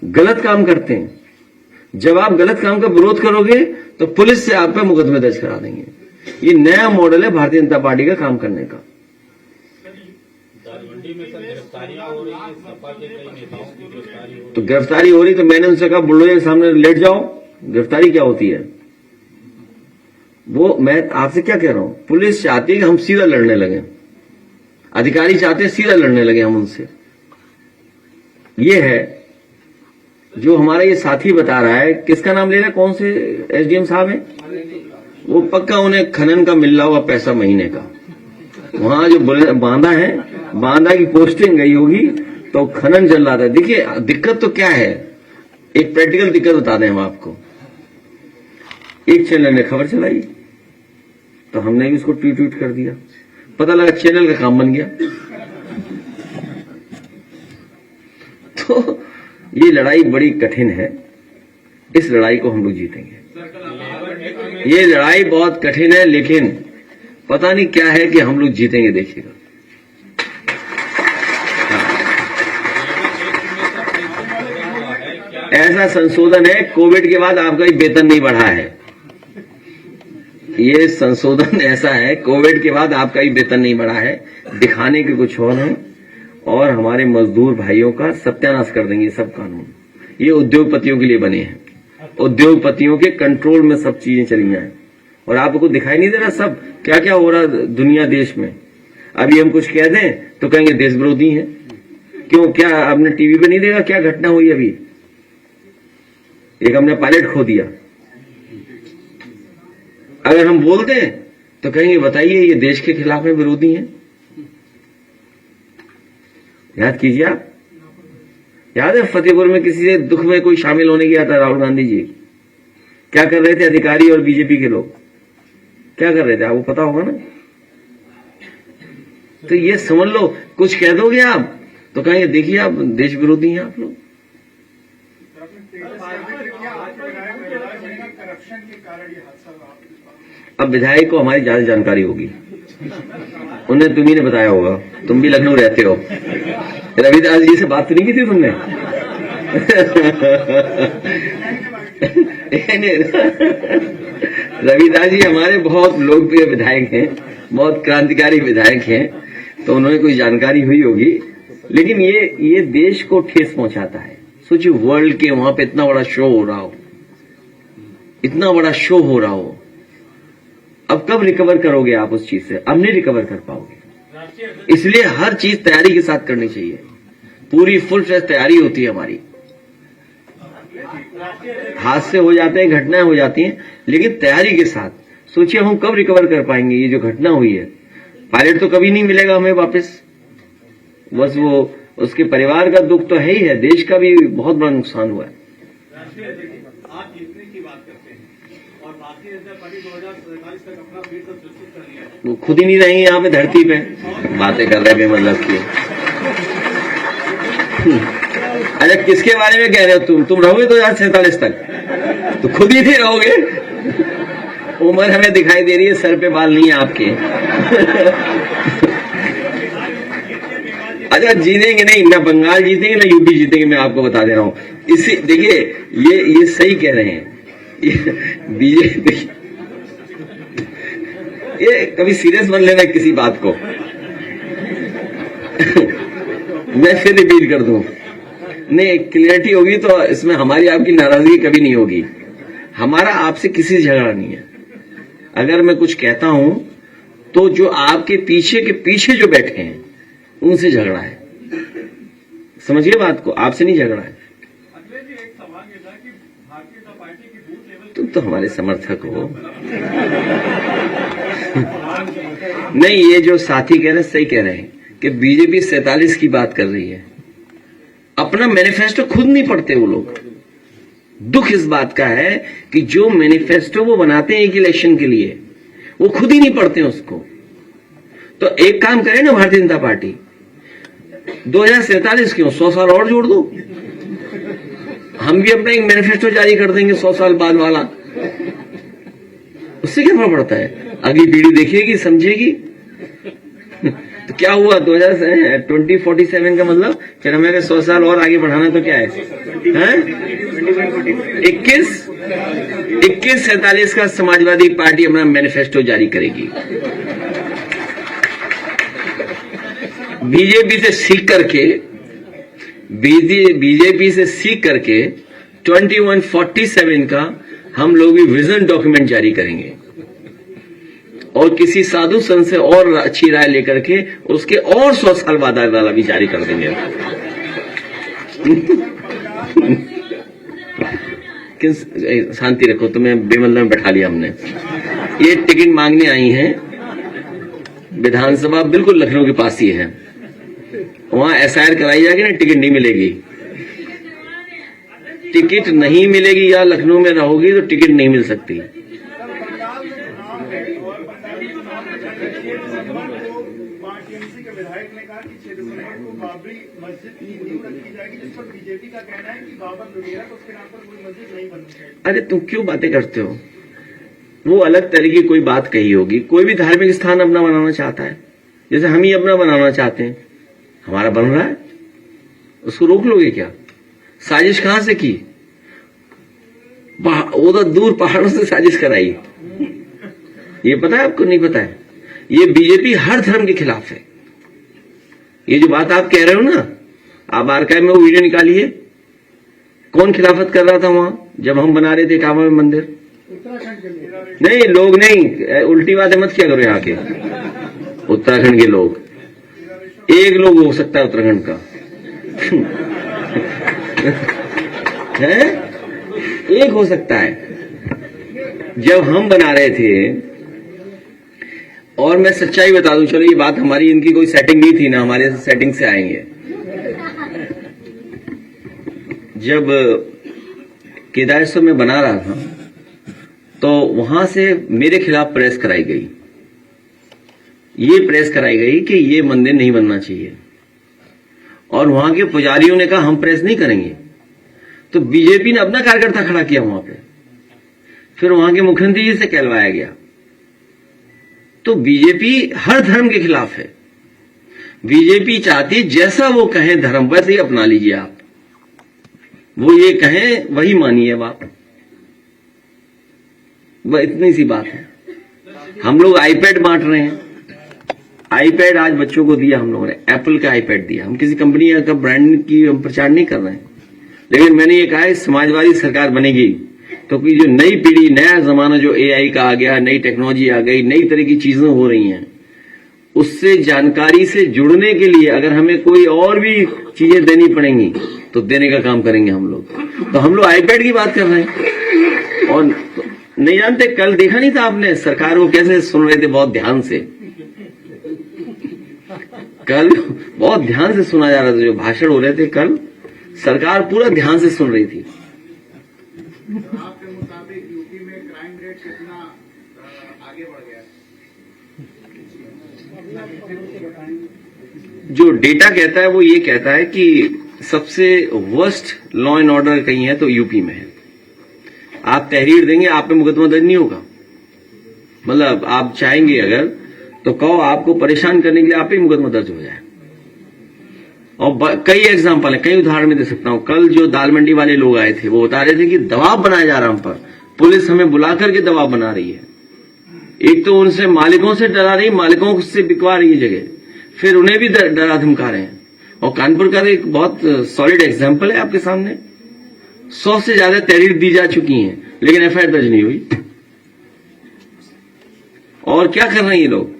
[SPEAKER 1] गलत काम करते हैं। जब आप गलत काम का विरोध करोगे तो पुलिस से आप पे मुकदमे दर्ज करा देंगे। ये नया मॉडल है भारतीय जनता पार्टी का काम करने का।
[SPEAKER 6] दालमंडी में सर गिरफ्तारियां हो रही है, सपा के कई नेताओं की गिरफ्तारी हो रही
[SPEAKER 1] तो गिरफ्तारी हो रही, तो मैंने उनसे कहा बुलडोजर के सामने लेट जाओ। गिरफ्तारी क्या होती है? वो मैं आपसे क्या कह रहा हूं, पुलिस चाहती है कि हम सीधा लड़ने लगे। अधिकारी चाहते हैं सीधा लड़ने लगे हम उनसे। ये है जो हमारा ये साथी बता रहा है। किसका नाम ले रहा है? कौन से एसडीएम साहब हैं? वो पक्का उन्हें खनन का मिल रहा हुआ पैसा महीने का। वहां जो बांदा है, बांदा की पोस्टिंग गई होगी तो खनन चल रहा था। देखिए दिक्कत तो क्या है, एक प्रैक्टिकल दिक्कत बता दें हम आपको। एक चैनल ने खबर चलाई तो हमने भी उसको ट्वीट कर दिया, पता लगा चैनल का काम बन गया। तो ये लड़ाई बड़ी कठिन है, इस लड़ाई को हम लोग जीतेंगे। ये लड़ाई बहुत कठिन है, लेकिन पता नहीं क्या है कि हम लोग जीतेंगे, देखिएगा। ऐसा संशोधन है, कोविड के बाद आपका वेतन नहीं बढ़ा है। ये संशोधन ऐसा है, कोविड के बाद आपका ही वेतन नहीं बढ़ा है, दिखाने के कुछ और है, और हमारे मजदूर भाइयों का सत्यानाश कर देंगे सब कानून। ये उद्योगपतियों के लिए बने हैं, उद्योगपतियों के कंट्रोल में सब चीजें चली जाए। और आपको दिखाई नहीं दे रहा सब क्या क्या हो रहा दुनिया देश में? अभी हम कुछ कह दें तो कहेंगे देश विरोधी हैं। क्यों? क्या आपने टीवी पे नहीं देखा क्या घटना हुई? अभी एक हमने पायलट खो दिया। अगर हम बोलते हैं तो कहेंगे बताइए ये देश के खिलाफ में विरोधी हैं। याद कीजिए, आप याद है फतेहपुर में किसी से दुख में कोई शामिल होने गया था? राहुल गांधी जी क्या कर रहे थे? अधिकारी और बीजेपी के लोग क्या कर रहे थे? आपको पता होगा ना। तो ये समझ लो, कुछ कह दोगे आप तो कहेंगे देखिए आप देश विरोधी हैं आप लोग। अब विधायक को हमारी ज्यादा जानकारी होगी, उन्हें तुम्ही ने बताया होगा, तुम भी लखनऊ रहते हो। रविदास जी से बात तो नहीं की थी तुमने? रविदास जी हमारे बहुत लोकप्रिय विधायक हैं, बहुत क्रांतिकारी विधायक हैं, तो उन्होंने कोई जानकारी हुई होगी। लेकिन ये देश को ठेस पहुंचाता है। सोचिए वर्ल्ड के वहां पे इतना बड़ा शो हो रहा हो, इतना बड़ा शो हो रहा हो, अब कब रिकवर करोगे आप उस चीज से? अब नहीं रिकवर कर पाओगे। इसलिए हर चीज तैयारी के साथ करनी चाहिए, पूरी फुल फ्लैश तैयारी होती है हमारी। हादसे हो जाते हैं, घटनाएं हो जाती हैं, लेकिन तैयारी के साथ। सोचिए हम कब रिकवर कर पाएंगे? ये जो घटना हुई है, पायलट तो कभी नहीं मिलेगा हमें वापस। बस वो उसके परिवार का दुख तो है ही है, देश का भी बहुत बड़ा नुकसान हुआ है।
[SPEAKER 5] आप जीतने की बात करते हैं और भारतीय जनता पार्टी 2047 तक अपना फिर से सुनिश्चित कर लिया है।
[SPEAKER 1] वो खुद ही नहीं रहेंगे यहाँ पे धरती पे, बातें कर रहे हैं बेमतलब की। अरे किसके बारे में कह रहे हो तुम रहोगे 2047 तक तो खुद ही थे रहोगे। उम्र हमें दिखाई दे रही है, सर पे बाल नहीं है आपके। अच्छा जीतेंगे नहीं, ना बंगाल जीतेंगे ना यूपी जीतेंगे, मैं आपको बता दे रहा हूं। इसी देखिए ये सही कह रहे हैं बीजेपी। ये कभी सीरियस मत लेना किसी बात को। मैं फिर रिपीट कर दूं, नहीं क्लियरिटी होगी तो इसमें हमारी आपकी नाराजगी कभी नहीं होगी। हमारा आपसे किसी से झगड़ा नहीं है। अगर मैं कुछ कहता हूं तो जो आपके पीछे के पीछे जो बैठे हैं उनसे झगड़ा है, समझिए बात को, आपसे नहीं झगड़ा है।
[SPEAKER 5] एक सवाल ये था कि भारतीय जनता पार्टी की बूथ लेवल
[SPEAKER 1] तुम तो हमारे समर्थक हो। नहीं, ये जो साथी कह रहे हैं सही कह रहे हैं कि बीजेपी 47 की बात कर रही है, अपना मैनिफेस्टो खुद नहीं पढ़ते वो लोग। दुख इस बात का है कि जो मैनिफेस्टो वो बनाते हैं एक इलेक्शन के लिए, वो खुद ही नहीं पढ़ते उसको। तो एक काम करें ना भारतीय जनता पार्टी, 2047 क्यों, 100 साल और जोड़ दो। हम भी अपना एक मैनिफेस्टो जारी कर देंगे 100 साल बाद वाला, उससे क्या फर्क पड़ता है? अगली पीढ़ी देखेगी, समझेगी। तो क्या हुआ 2047 का मतलब फिर हमें 100 साल और आगे बढ़ाना तो क्या है? 2147 का समाजवादी पार्टी अपना मैनिफेस्टो जारी करेगी। बीजेपी से सीख करके 2147 का हम लोग भी विजन डॉक्यूमेंट जारी करेंगे। और किसी साधु संत से और अच्छी राय लेकर के उसके और 100 साल बाद वाला भी जारी कर देंगे। किस शांति रखो, तुम्हें बेमतलब में बैठा लिया हमने। ये टिकट मांगने आई हैं, विधानसभा बिल्कुल लखनऊ के पास ही है, वहां एसआईआर कराई जाएगी ना, टिकट नहीं मिलेगी। टिकट नहीं मिलेगी, या लखनऊ में रहोगी तो टिकट नहीं मिल सकती।
[SPEAKER 7] टीएमसी के विधायक ने कहा कि 6 दिसंबर को बाबरी मस्जिद की नींव रखी जाएगी, जिस पर बीजेपी का कहना है कि बाबर लुटेरा तो उसके नाम पर कोई मस्जिद नहीं बननी चाहिए।
[SPEAKER 1] अरे तुम क्यों बातें करते हो? वो अलग तरह की कोई बात कही होगी। कोई भी धार्मिक स्थान अपना बनाना चाहता है, जैसे हम ही अपना बनाना चाहते हैं। हमारा बन रहा है, उसको रोक लोगे क्या? साजिश कहां से की? उधर दूर पहाड़ों से साजिश कराई। ये पता है आपको? नहीं पता है? ये बीजेपी हर धर्म के खिलाफ है। ये जो बात आप कह रहे हो ना, आप आर्काइव में वो वीडियो निकालिए, कौन खिलाफत कर रहा था वहां जब हम बना रहे थे काबा में मंदिर?
[SPEAKER 7] उत्तराखंड के लोग।
[SPEAKER 1] नहीं, लोग नहीं, उल्टी बातें मत किया करो यहाँ के। उत्तराखंड के लोग, एक लोग हो सकता है उत्तराखंड का है, एक हो सकता है। जब हम बना रहे थे, और मैं सच्चाई बता दूं, चलो ये बात हमारी इनकी कोई सेटिंग नहीं थी ना, हमारे सेटिंग से आएंगे। जब केदारेश्वर में बना रहा था तो वहां से मेरे खिलाफ प्रेस कराई गई। ये प्रेस कराई गई कि ये मंदिर नहीं बनना चाहिए, और वहां के पुजारियों ने कहा हम प्रेस नहीं करेंगे। तो बीजेपी ने अपना कार्यकर्ता खड़ा किया वहां पे, फिर वहां के मुख्यमंत्री जी से कहलवाया गया। तो बीजेपी हर धर्म के खिलाफ है। बीजेपी चाहती जैसा वो कहें धर्म वैसे ही अपना लीजिए आप, वो ये कहें वही मानिए आप, वह इतनी सी बात है। हम लोग आईपैड बांट रहे हैं। आईपैड आज बच्चों को दिया हम लोगों ने, एप्पल का आईपैड दिया। हम किसी कंपनी का ब्रांड की हम प्रचार नहीं कर रहे हैं, लेकिन मैंने ये कहा है समाजवादी सरकार बनेगी तो कि जो नई पीढ़ी, नया जमाना जो एआई का आ गया, नई टेक्नोलॉजी आ गई, नई तरह की चीजें हो रही हैं, उससे जानकारी से जुड़ने के लिए अगर हमें कोई और भी चीजें देनी पड़ेंगी तो देने का काम करेंगे हम लोग। तो हम लोग आईपैड की बात कर रहे हैं। और नहीं जानते, कल देखा नहीं था आपने सरकार को कैसे सुन रहे थे? बहुत ध्यान से, कल बहुत ध्यान से सुना जा रहा था। जो भाषण हो रहे थे कल, सरकार पूरा ध्यान से सुन रही थी।
[SPEAKER 7] आपके मुताबिक यूपी में क्राइम रेट कितना आगे बढ़ गया है?
[SPEAKER 1] जो डेटा कहता है वो ये कहता है कि सबसे वर्स्ट लॉ एंड ऑर्डर कहीं है तो यूपी में है। आप तहरीर देंगे, आप पे मुकदमा दर्ज नहीं होगा। मतलब आप चाहेंगे अगर तो कहो आपको परेशान करने के लिए आप पे मुकदमा दर्ज हो जाए। और कई एग्जाम्पल है, कई उदाहरण में दे सकता हूं। कल जो दाल मंडी वाले लोग आए थे वो बता रहे थे कि दबाव बनाया जा रहा है हम पर, पुलिस हमें बुला करके दबाव बना रही है। एक तो उनसे मालिकों से डरा रही, मालिकों से बिकवा रही है जगह, फिर उन्हें भी डरा धमका रहे हैं। और कानपुर का एक बहुत सॉलिड एग्जाम्पल है आपके सामने। 100 से ज्यादा तहरीर दी जा चुकी हैं, लेकिन एफआईआर दर्ज नहीं हुई। और क्या कर रहे हैं ये लोग?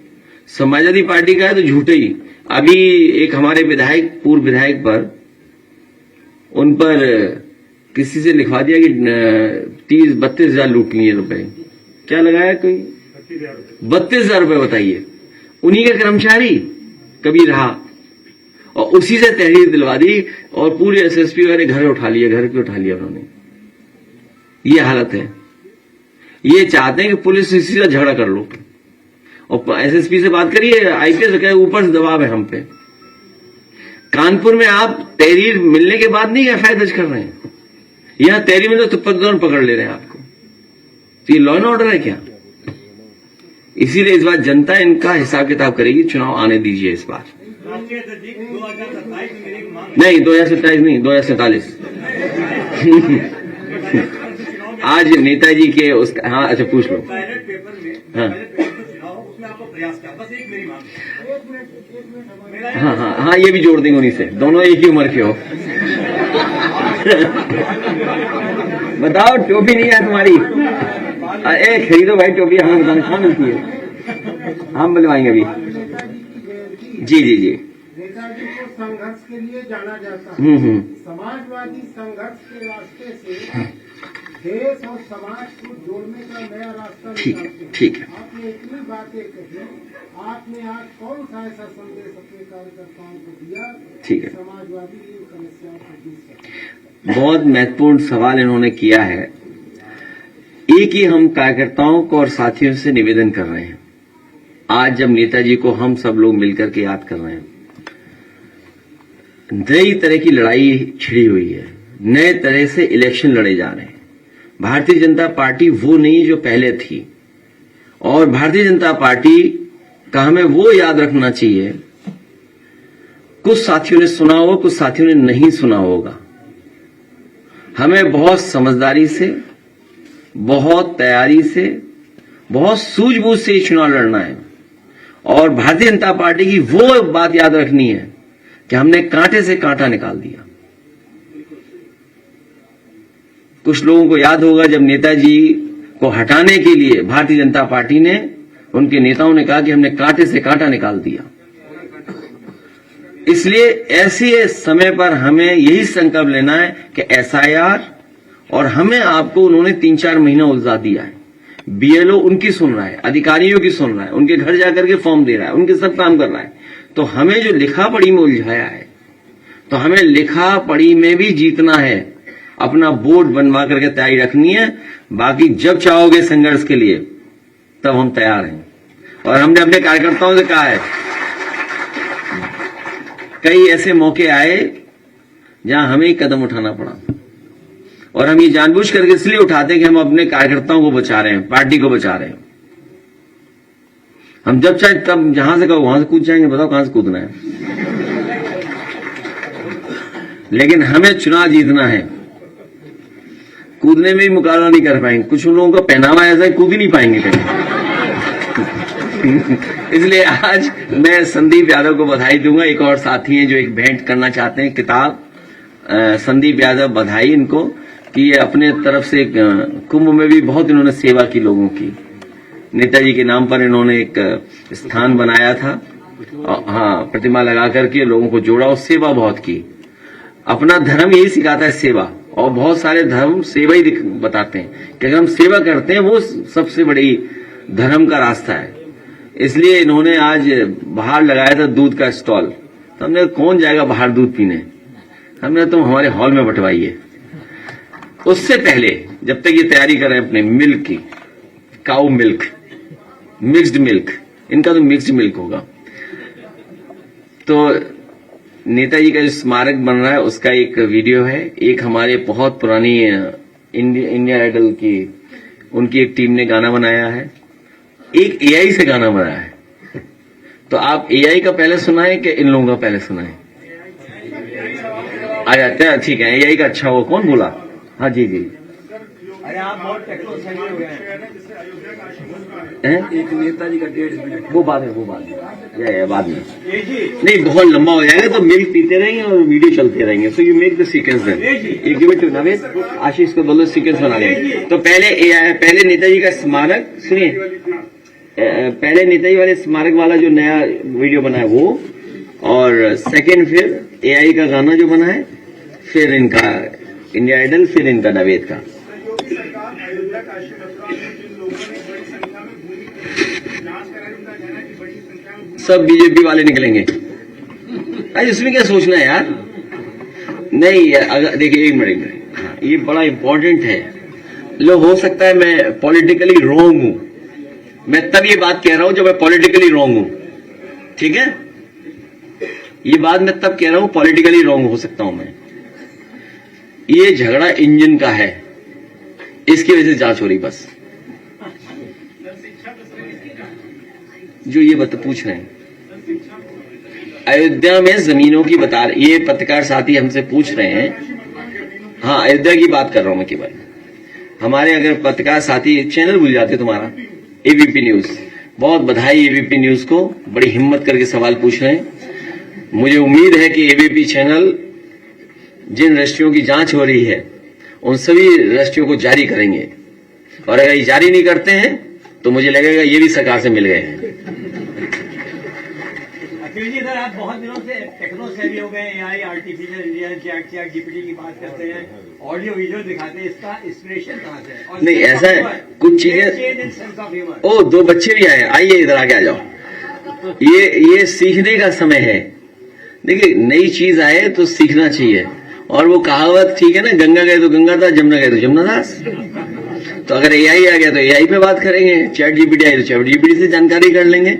[SPEAKER 1] समाजवादी पार्टी का है तो झूठे ही। अभी एक हमारे विधायक, पूर्व विधायक पर, उन पर किसी से लिखवा दिया कि 32 हजार लूट लिए रुपए। क्या लगाया? कोई 32,000 रुपए, बताइए। उन्हीं का कर्मचारी कभी रहा, और उसी से तहरीर दिलवा दी, और पूरे एसएसपी वाले घर उठा लिया उन्होंने। ये हालत है। ये चाहते हैं कि पुलिस इसी से झगड़ा कर लो, और एसएसपी से बात करिए, आईपीएस से ऊपर से दबाव है हम पे। कानपुर में आप तहरीर मिलने के बाद नहीं एफआईआर दर्ज कर रहे हैं, यहां तहरीर में तो पकड़ ले रहे हैं आपको। तो ये लॉ एंड ऑर्डर है क्या? इसीलिए इस बार जनता इनका हिसाब किताब करेगी। चुनाव आने दीजिए इस बार। नहीं, 2027 नहीं, 2047 आज नेताजी के उसका, हाँ अच्छा पूछ लो। हाँ, ये भी जोड़ देंगे उन्हीं से, दोनों एक ही उम्र के हो। बताओ, टोपी नहीं है तुम्हारी? खरीदो भाई टोपी, हमें बताना कहाँ मिलती है? हम बुलवाएंगे अभी। जी जी जी।
[SPEAKER 4] नेताजी को संघर्ष के लिए जाना जाता है। समाजवादी संघर्ष के रास्ते से देश और समाज को जोड़ने का नया रास्ता निकालते हैं।
[SPEAKER 1] ठीक है।
[SPEAKER 4] आपने इतनी बातें कही, आपने आज कौन सा ऐसा संदेश अपने कार्यकर्ताओं को दिया?
[SPEAKER 1] ठीक है।
[SPEAKER 4] समाजवादी इन समस्याओं को दूर करें।
[SPEAKER 1] बहुत महत्वपूर्ण सवाल इन्होंने किया है। एक ही हम कार्यकर्ताओं को और साथियों से निवेदन कर रहे हैं, आज जब नेताजी को हम सब लोग मिलकर के याद कर रहे हैं, नई तरह की लड़ाई छिड़ी हुई है, नए तरह से इलेक्शन लड़े जा रहे हैं। भारतीय जनता पार्टी वो नहीं जो पहले थी, और भारतीय जनता पार्टी का हमें वो याद रखना चाहिए। कुछ साथियों ने सुना होगा, कुछ साथियों ने नहीं सुना होगा। हमें बहुत समझदारी से, बहुत तैयारी से, बहुत सूझबूझ से चुनाव लड़ना है। और भारतीय जनता पार्टी की वो बात याद रखनी है कि हमने कांटे से कांटा निकाल दिया। कुछ लोगों को याद होगा जब नेताजी को हटाने के लिए भारतीय जनता पार्टी ने, उनके नेताओं ने कहा कि हमने कांटे से कांटा निकाल दिया। इसलिए ऐसे समय पर हमें यही संकल्प लेना है कि एसआईआर, और हमें आपको उन्होंने 3-4 महीना उलझा दिया है। बीएलओ उनकी सुन रहा है, अधिकारियों की सुन रहा है, उनके घर जाकर के फॉर्म दे रहा है, उनके सब काम कर रहा है। तो हमें जो लिखा पढ़ी में उलझाया है, तो हमें लिखा पढ़ी में भी जीतना है। अपना बोर्ड बनवा करके तैयारी रखनी है। बाकी जब चाहोगे संघर्ष के लिए, तब हम तैयार हैं। और हमने अपने कार्यकर्ताओं से कहा है, कई ऐसे मौके आए जहां हमें ही कदम उठाना पड़ा, और हम ये जानबूझ करके इसलिए उठाते हैं कि हम अपने कार्यकर्ताओं को बचा रहे हैं, पार्टी को बचा रहे हैं। हम जब चाहे तब जहां से कहो वहां से कूद जाएंगे। बताओ कहां से कूदना है? लेकिन हमें चुनाव जीतना है। कूदने में भी मुकाबला नहीं कर पाएंगे। कुछ लोगों का पहनावा ऐसा है, कूद ही नहीं पाएंगे कहीं। इसलिए आज मैं संदीप यादव को बधाई दूंगा। एक और साथी हैं जो एक भेंट करना चाहते हैं किताब। संदीप यादव, बधाई इनको कि ये अपने तरफ से कुंभ में भी बहुत इन्होंने सेवा की लोगों की। नेताजी के नाम पर इन्होंने एक स्थान बनाया था, हाँ, प्रतिमा लगा करके लोगों को जोड़ा और सेवा बहुत की। अपना धर्म यही सिखाता है, सेवा। और बहुत सारे धर्म सेवा ही बताते हैं कि अगर हम सेवा करते हैं, वो सबसे बड़ी धर्म का रास्ता है। इसलिए इन्होंने आज बाहर लगाया था दूध का स्टॉल। तो हमने कौन जाएगा बाहर दूध पीने, हमने तुम हमारे हॉल में बंटवाइए। उससे पहले जब तक ये तैयारी कर रहे हैं अपने मिल्क की, काऊ मिल्क, मिक्स्ड मिल्क, इनका तो मिक्स्ड मिल्क होगा। तो नेताजी का जो स्मारक बन रहा है उसका एक वीडियो है। एक हमारे बहुत पुरानी इंडिया आइडल की उनकी एक टीम ने गाना बनाया है, एक एआई से गाना बनाया है। तो आप एआई का पहले सुनाएं कि इन लोगों का पहले सुनाएं? आ जाते हैं, ठीक है। एआई का अच्छा हो, कौन बोला? हाँ जी जी।
[SPEAKER 8] अरे आप बहुत टेक्नोलॉजी हो गए
[SPEAKER 1] हैं।
[SPEAKER 8] एक नेताजी का 1.5 मिनट,
[SPEAKER 1] वो बात है, वो बात है, या बाद में नहीं, बहुत लंबा हो जाएगा। तो मिल्क पीते रहेंगे और वीडियो चलते रहेंगे। So you make the sequence then. एक give it to Naved, Ashish को बोलो सीक्वेंस बना लेंगे। तो पहले नेताजी का स्मारक सुनिए, पहले नेताजी वाले स्मारक वाला जो नया वीडियो बना है वो, और सेकेंड फिर एआई का गाना जो बना है, फिर इनका इंडिया आइडल, फिर इनका नवेद का। सब बीजेपी वाले निकलेंगे। अरे इसमें क्या सोचना है यार? नहीं, अगर देखिए एक मिनट, हाँ, ये बड़ा इंपॉर्टेंट है। लो, हो सकता है मैं पॉलिटिकली रॉन्ग हूं, मैं तब ये बात कह रहा हूं जब मैं पॉलिटिकली रॉन्ग हूं, ठीक है? ये बात मैं तब कह रहा हूं पॉलिटिकली रॉन्ग हो सकता हूं मैं। ये झगड़ा इंजन का है, इसकी वजह से जांच हो रही बस। जो ये पूछ रहे हैं अयोध्या में जमीनों की बता रहे, ये पत्रकार साथी हमसे पूछ रहे हैं। हाँ, अयोध्या की बात कर रहा हूं मैं केवल। हमारे अगर पत्रकार साथी चैनल भूल जाते तुम्हारा, एबीपी न्यूज, बहुत बधाई एबीपी न्यूज को, बड़ी हिम्मत करके सवाल पूछ रहे हैं। मुझे उम्मीद है कि एबीपी चैनल जिन रजिस्ट्रियों की जांच हो रही है उन सभी रजिस्ट्रियों को जारी करेंगे, और अगर ये जारी नहीं करते हैं तो मुझे लगेगा ये भी सरकार से मिल गए हैं।
[SPEAKER 5] रवि जी, इधर आप बहुत दिनों से टेक्नो सेवी हो गए, AI, artificial intelligence, chat GPT की बात करते हैं, ऑडियो वीडियो दिखाते हैं, इसका इंस्पिरेशन कहाँ से है? और
[SPEAKER 1] नहीं, ऐसा है, कुछ चीजें
[SPEAKER 5] सेंस ऑफ ह्यूमर।
[SPEAKER 1] ओ, 2 बच्चे भी आए, आइए इधर आगे आ जाओ। ये सीखने का समय है। देखिए, नई चीज आए तो सीखना चाहिए। और वो कहावत ठीक है ना, गंगा गए तो गंगादास, जमुना गए तो जमुनादास। तो अगर AI आ गया तो AI पे बात करेंगे, चैट जीपीटी आई तो चैट जीपीटी से जानकारी कर लेंगे।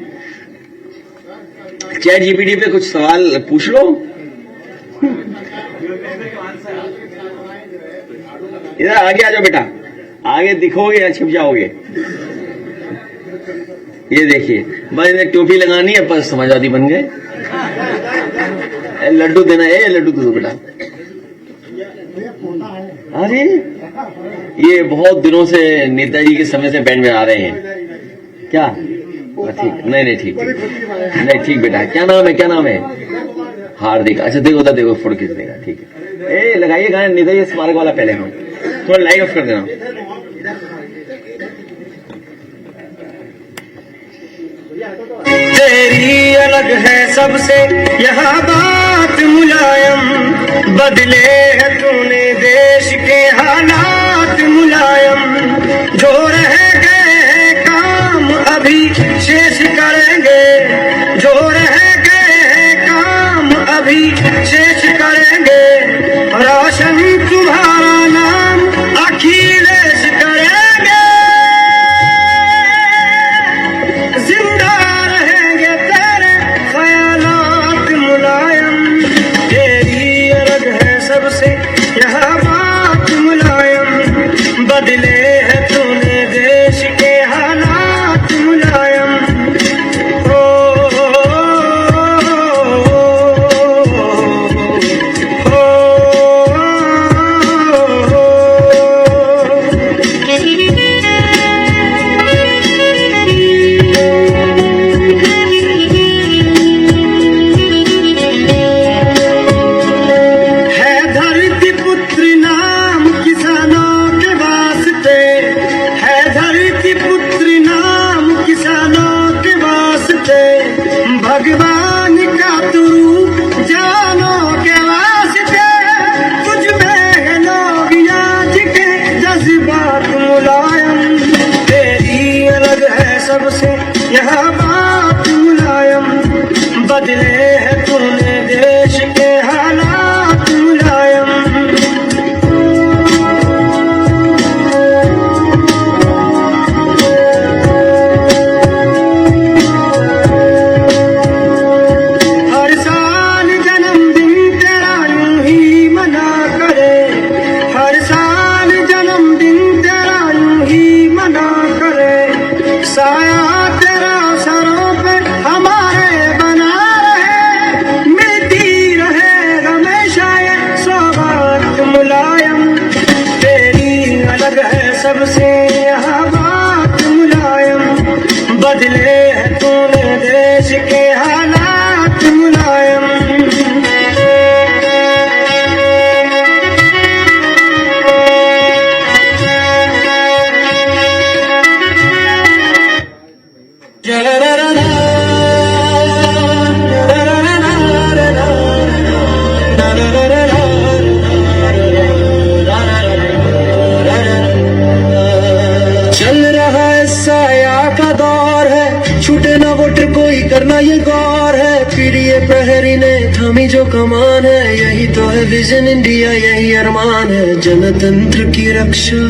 [SPEAKER 1] चैट जीपीटी पे कुछ सवाल पूछ लो। इधर आगे आ जाओ बेटा, आगे दिखोगे या छिप जाओगे। ये देखिए, बस इन्हें टोपी लगानी है, पर समाजवादी बन गए। लड्डू देना है, लड्डू दो बेटा। अरे ये बहुत दिनों से नेताजी के समय से बैंड में आ रहे हैं क्या? ठीक, नहीं ठीक नहीं, ठीक बेटा। क्या नाम है, क्या नाम है? हार्दिक। अच्छा देखो उधर देखो, फोटो खींच देगा। ठीक है, ए लगाइए गाना नेताजी स्मारक वाला पहले हम थोड़ा लाइक ऑफ कर देना।
[SPEAKER 9] तेरी अलग है सबसे यह बात मुलायम, बदले है तूने देश के हालात मुलायम। जो रह गए हैं काम अभी शेष करेंगे, जो रह गए हैं काम अभी शेष करेंगे। रोशन तुम्हारा नाम अखिलेश करेंगे, जिंदा रहेंगे तेरे ख्यालात मुलायम। तेरी अलग है सबसे यह बात मुलायम, बदले है तूने देश के हालात मुलायम। भगवान का तू जानो के वास्ते, तुझ में है लोग आज के जज्बात मुलायम। तेरी अलग है सबसे यह बात मुलायम, बदले है तूने देश के हालात मुलायम। साया तेरा सरों पे हमारे बना रहे, मिलती रहे हमेशा ये सौगात मुलायम। तेरी अलग है सबसे यह बात मुलायम, बदले है तूने देश के हालात मुलायम। चल रहा है साया का दौर है, छूटे ना वोट कोई करना ये गौर है। पीड़िए प्रहरी ने थामी जो कमान है, यही तो है विजन इंडिया, यही अरमान है। जनतंत्र की रक्षा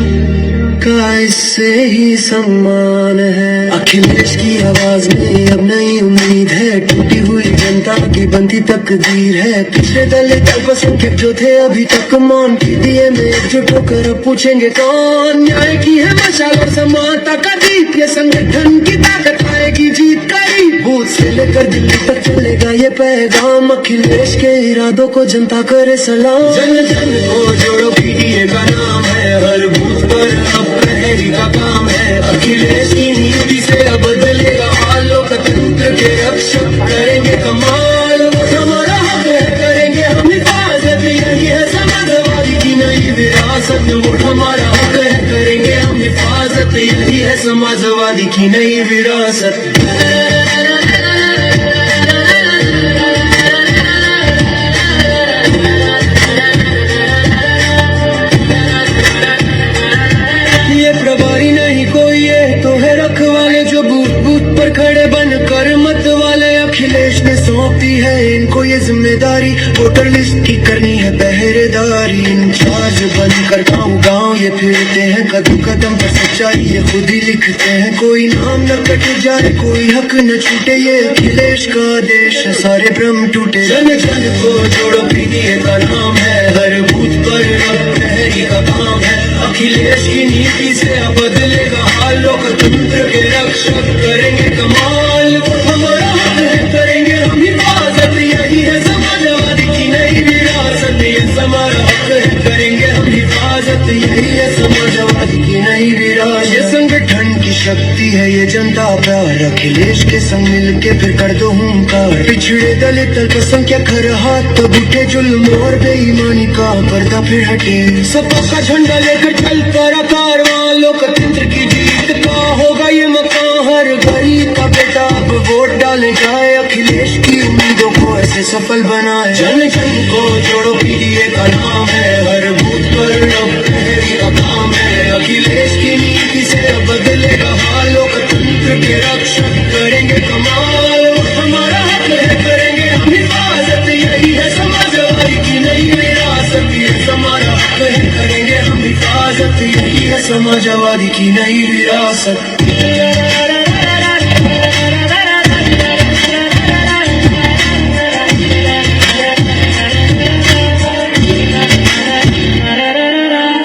[SPEAKER 9] का इससे ही सम्मान है। अखिलेश की आवाज में अब नई उम्मीद है, टूटी हुई जनता की बनती तकदीर है। पिछले दलित अल्पसंख्यक जो थे अभी तक मौन, पीटीए में एकजुट होकर अब पूछेंगे कौन। न्याय की है मशाल और समानता का दीप, ये संगठन की ताकत आएगी जीत करीब। बूथ से लेकर दिल्ली तक चलेगा ये पैगाम, अखिलेश के इरादों को जनता करे सलाम। जन जन को जोड़ो पीटीए का नाम है, हर बूथ पर अब प्रहरी का काम है। अखिलेश की नीति से अब बदलेगा हाल, लोकतंत्र के रक्षक करेंगे कमाल। हमारा हक है, करेंगे हम हिफाजत, यही है समाजवादी की नई विरासत। वोट हमारा हक है, करेंगे हम हिफाजत, यही है समाजवादी की नई विरासत। ने सौंपी है इनको ये जिम्मेदारी, वोटर लिस्ट की करनी है पहरेदारी। इंचार्ज बनकर गाँव गाँव ये फिरते हैं, कदम कदम पर सच्चाई ये खुद ही लिखते हैं। कोई नाम न कट जाए, कोई हक न छूटे, ये अखिलेश का देश है, सारे भ्रम टूटे। जन जन को जोड़ो पीडीए का नाम है, हर बूथ पर अब प्रहरी का काम है। अखिलेश की नीति से अब बदलेगा हाल, लोकतंत्र के रक्षक करेंगे कमाल। हमारा हक है, करेंगे हम हिफाजत, यही है समाजवादी की नई विरासत। ये हमारा हक है, करेंगे हम हिफाजत, यही है समाजवादी की नई विरासत। ये संगठन की शक्ति है, ये जनता प्यार, अखिलेश के संग मिल के फिर कर दो हुंकार। पिछड़े दलित अल्पसंख्यक हर हाथ तब उठे, जुल्म और बेईमानी का पर्दा फिर हटे। सपा का झंडा लेकर चल पड़ा कारवां, लोकतंत्र की जीत का होगा ये मकान। हर गरीब का बेटा अब वोट डाले जाए, अखिलेश की उम्मीदों को ऐसे सफल बनाए। जन जन को जोड़ो पीडीए का नाम है, हर बूथ पर अब प्रहरी का काम है। अखिलेश की नीति से अब बदलेगा हाल, लोकतंत्र के रक्षक करेंगे कमाल। हमारा हक है, करेंगे हम हिफाजत, यही है समाजवादी की नई विरासत। ये हमारा हक है, करेंगे हम हिफाजत, यही है समाजवादी की नई विरासत।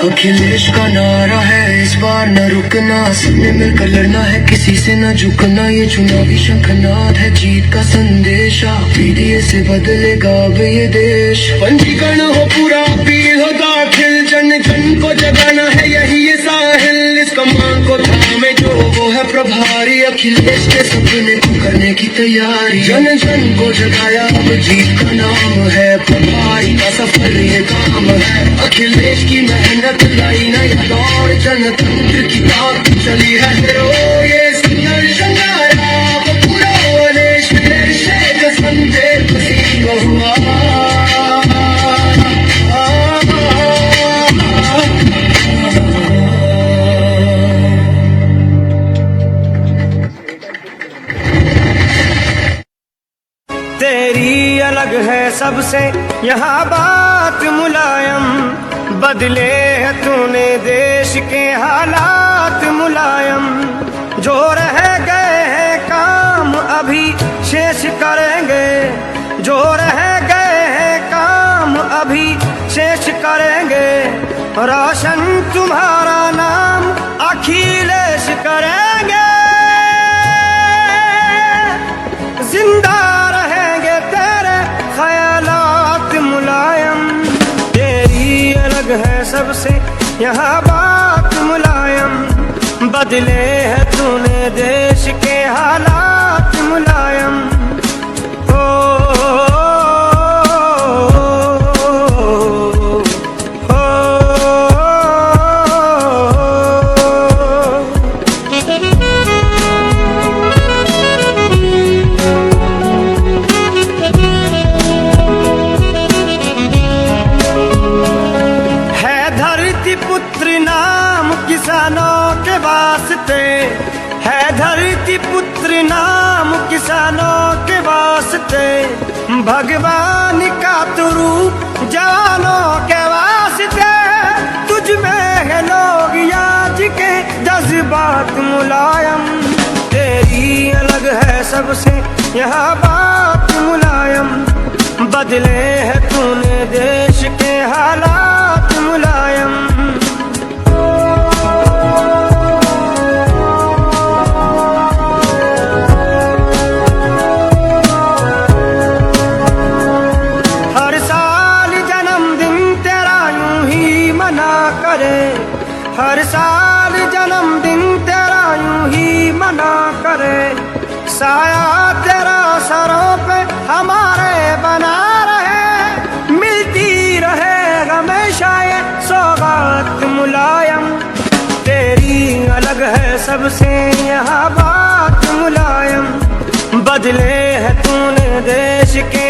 [SPEAKER 9] अखिलेश का नारा है इस बार न रुकना, सबने मिलकर लड़ना है, किसी से न झुकना। ये चुनावी शंखनाद है जीत का संदेशा, पीडीए से बदलेगा अब ये देश। पंजीकरण हो पूरा, अपील हो दाखिल, जन जन को जगाना है यही ये साहिल। इस कमान को थामे जो वो है प्रभारी, अखिलेश के सपने को करने की तैयारी। जन जन को जगाया अब जीत का नाम है, प्रभारी का सफल ये काम है। अखिलेश की मेहनत लाई नया दौर, जनतंत्र की ताकत चली है फिर वो ये संघर्ष नारा। वो पूरा देश फिर शेख संजय पसीना हुआ।
[SPEAKER 10] तेरी अलग है सबसे यहाँ बात मुलायम, बदले है तूने देश के हालात मुलायम। जो रह गए हैं काम अभी शेष करेंगे, जो रह गए हैं काम अभी शेष करेंगे। रोशन तुम्हारा नाम अखिलेश करेंगे, जिंदा रहेंगे तेरे ख्यालात मुलायम। तेरी अलग है सबसे यहाँ बात मुलायम, बदले है तूने देश के हालात मुलायम। है धरती पुत्र नाम किसानों के वास्ते, भगवान का तो रूप जवानों के वास्ते। तुझ में है लोग याद के जज्बात मुलायम, तेरी अलग है सबसे यहाँ बात मुलायम। बदले है तूने देश के हालात मुलायम। हर साल जन्मदिन तेरा यूं ही मना करे, साया तेरा सरों पे हमारे बना रहे। मिलती रहे हमेशा ये सौगात मुलायम, तेरी अलग है सबसे यहाँ बात मुलायम। बदले है तूने देश के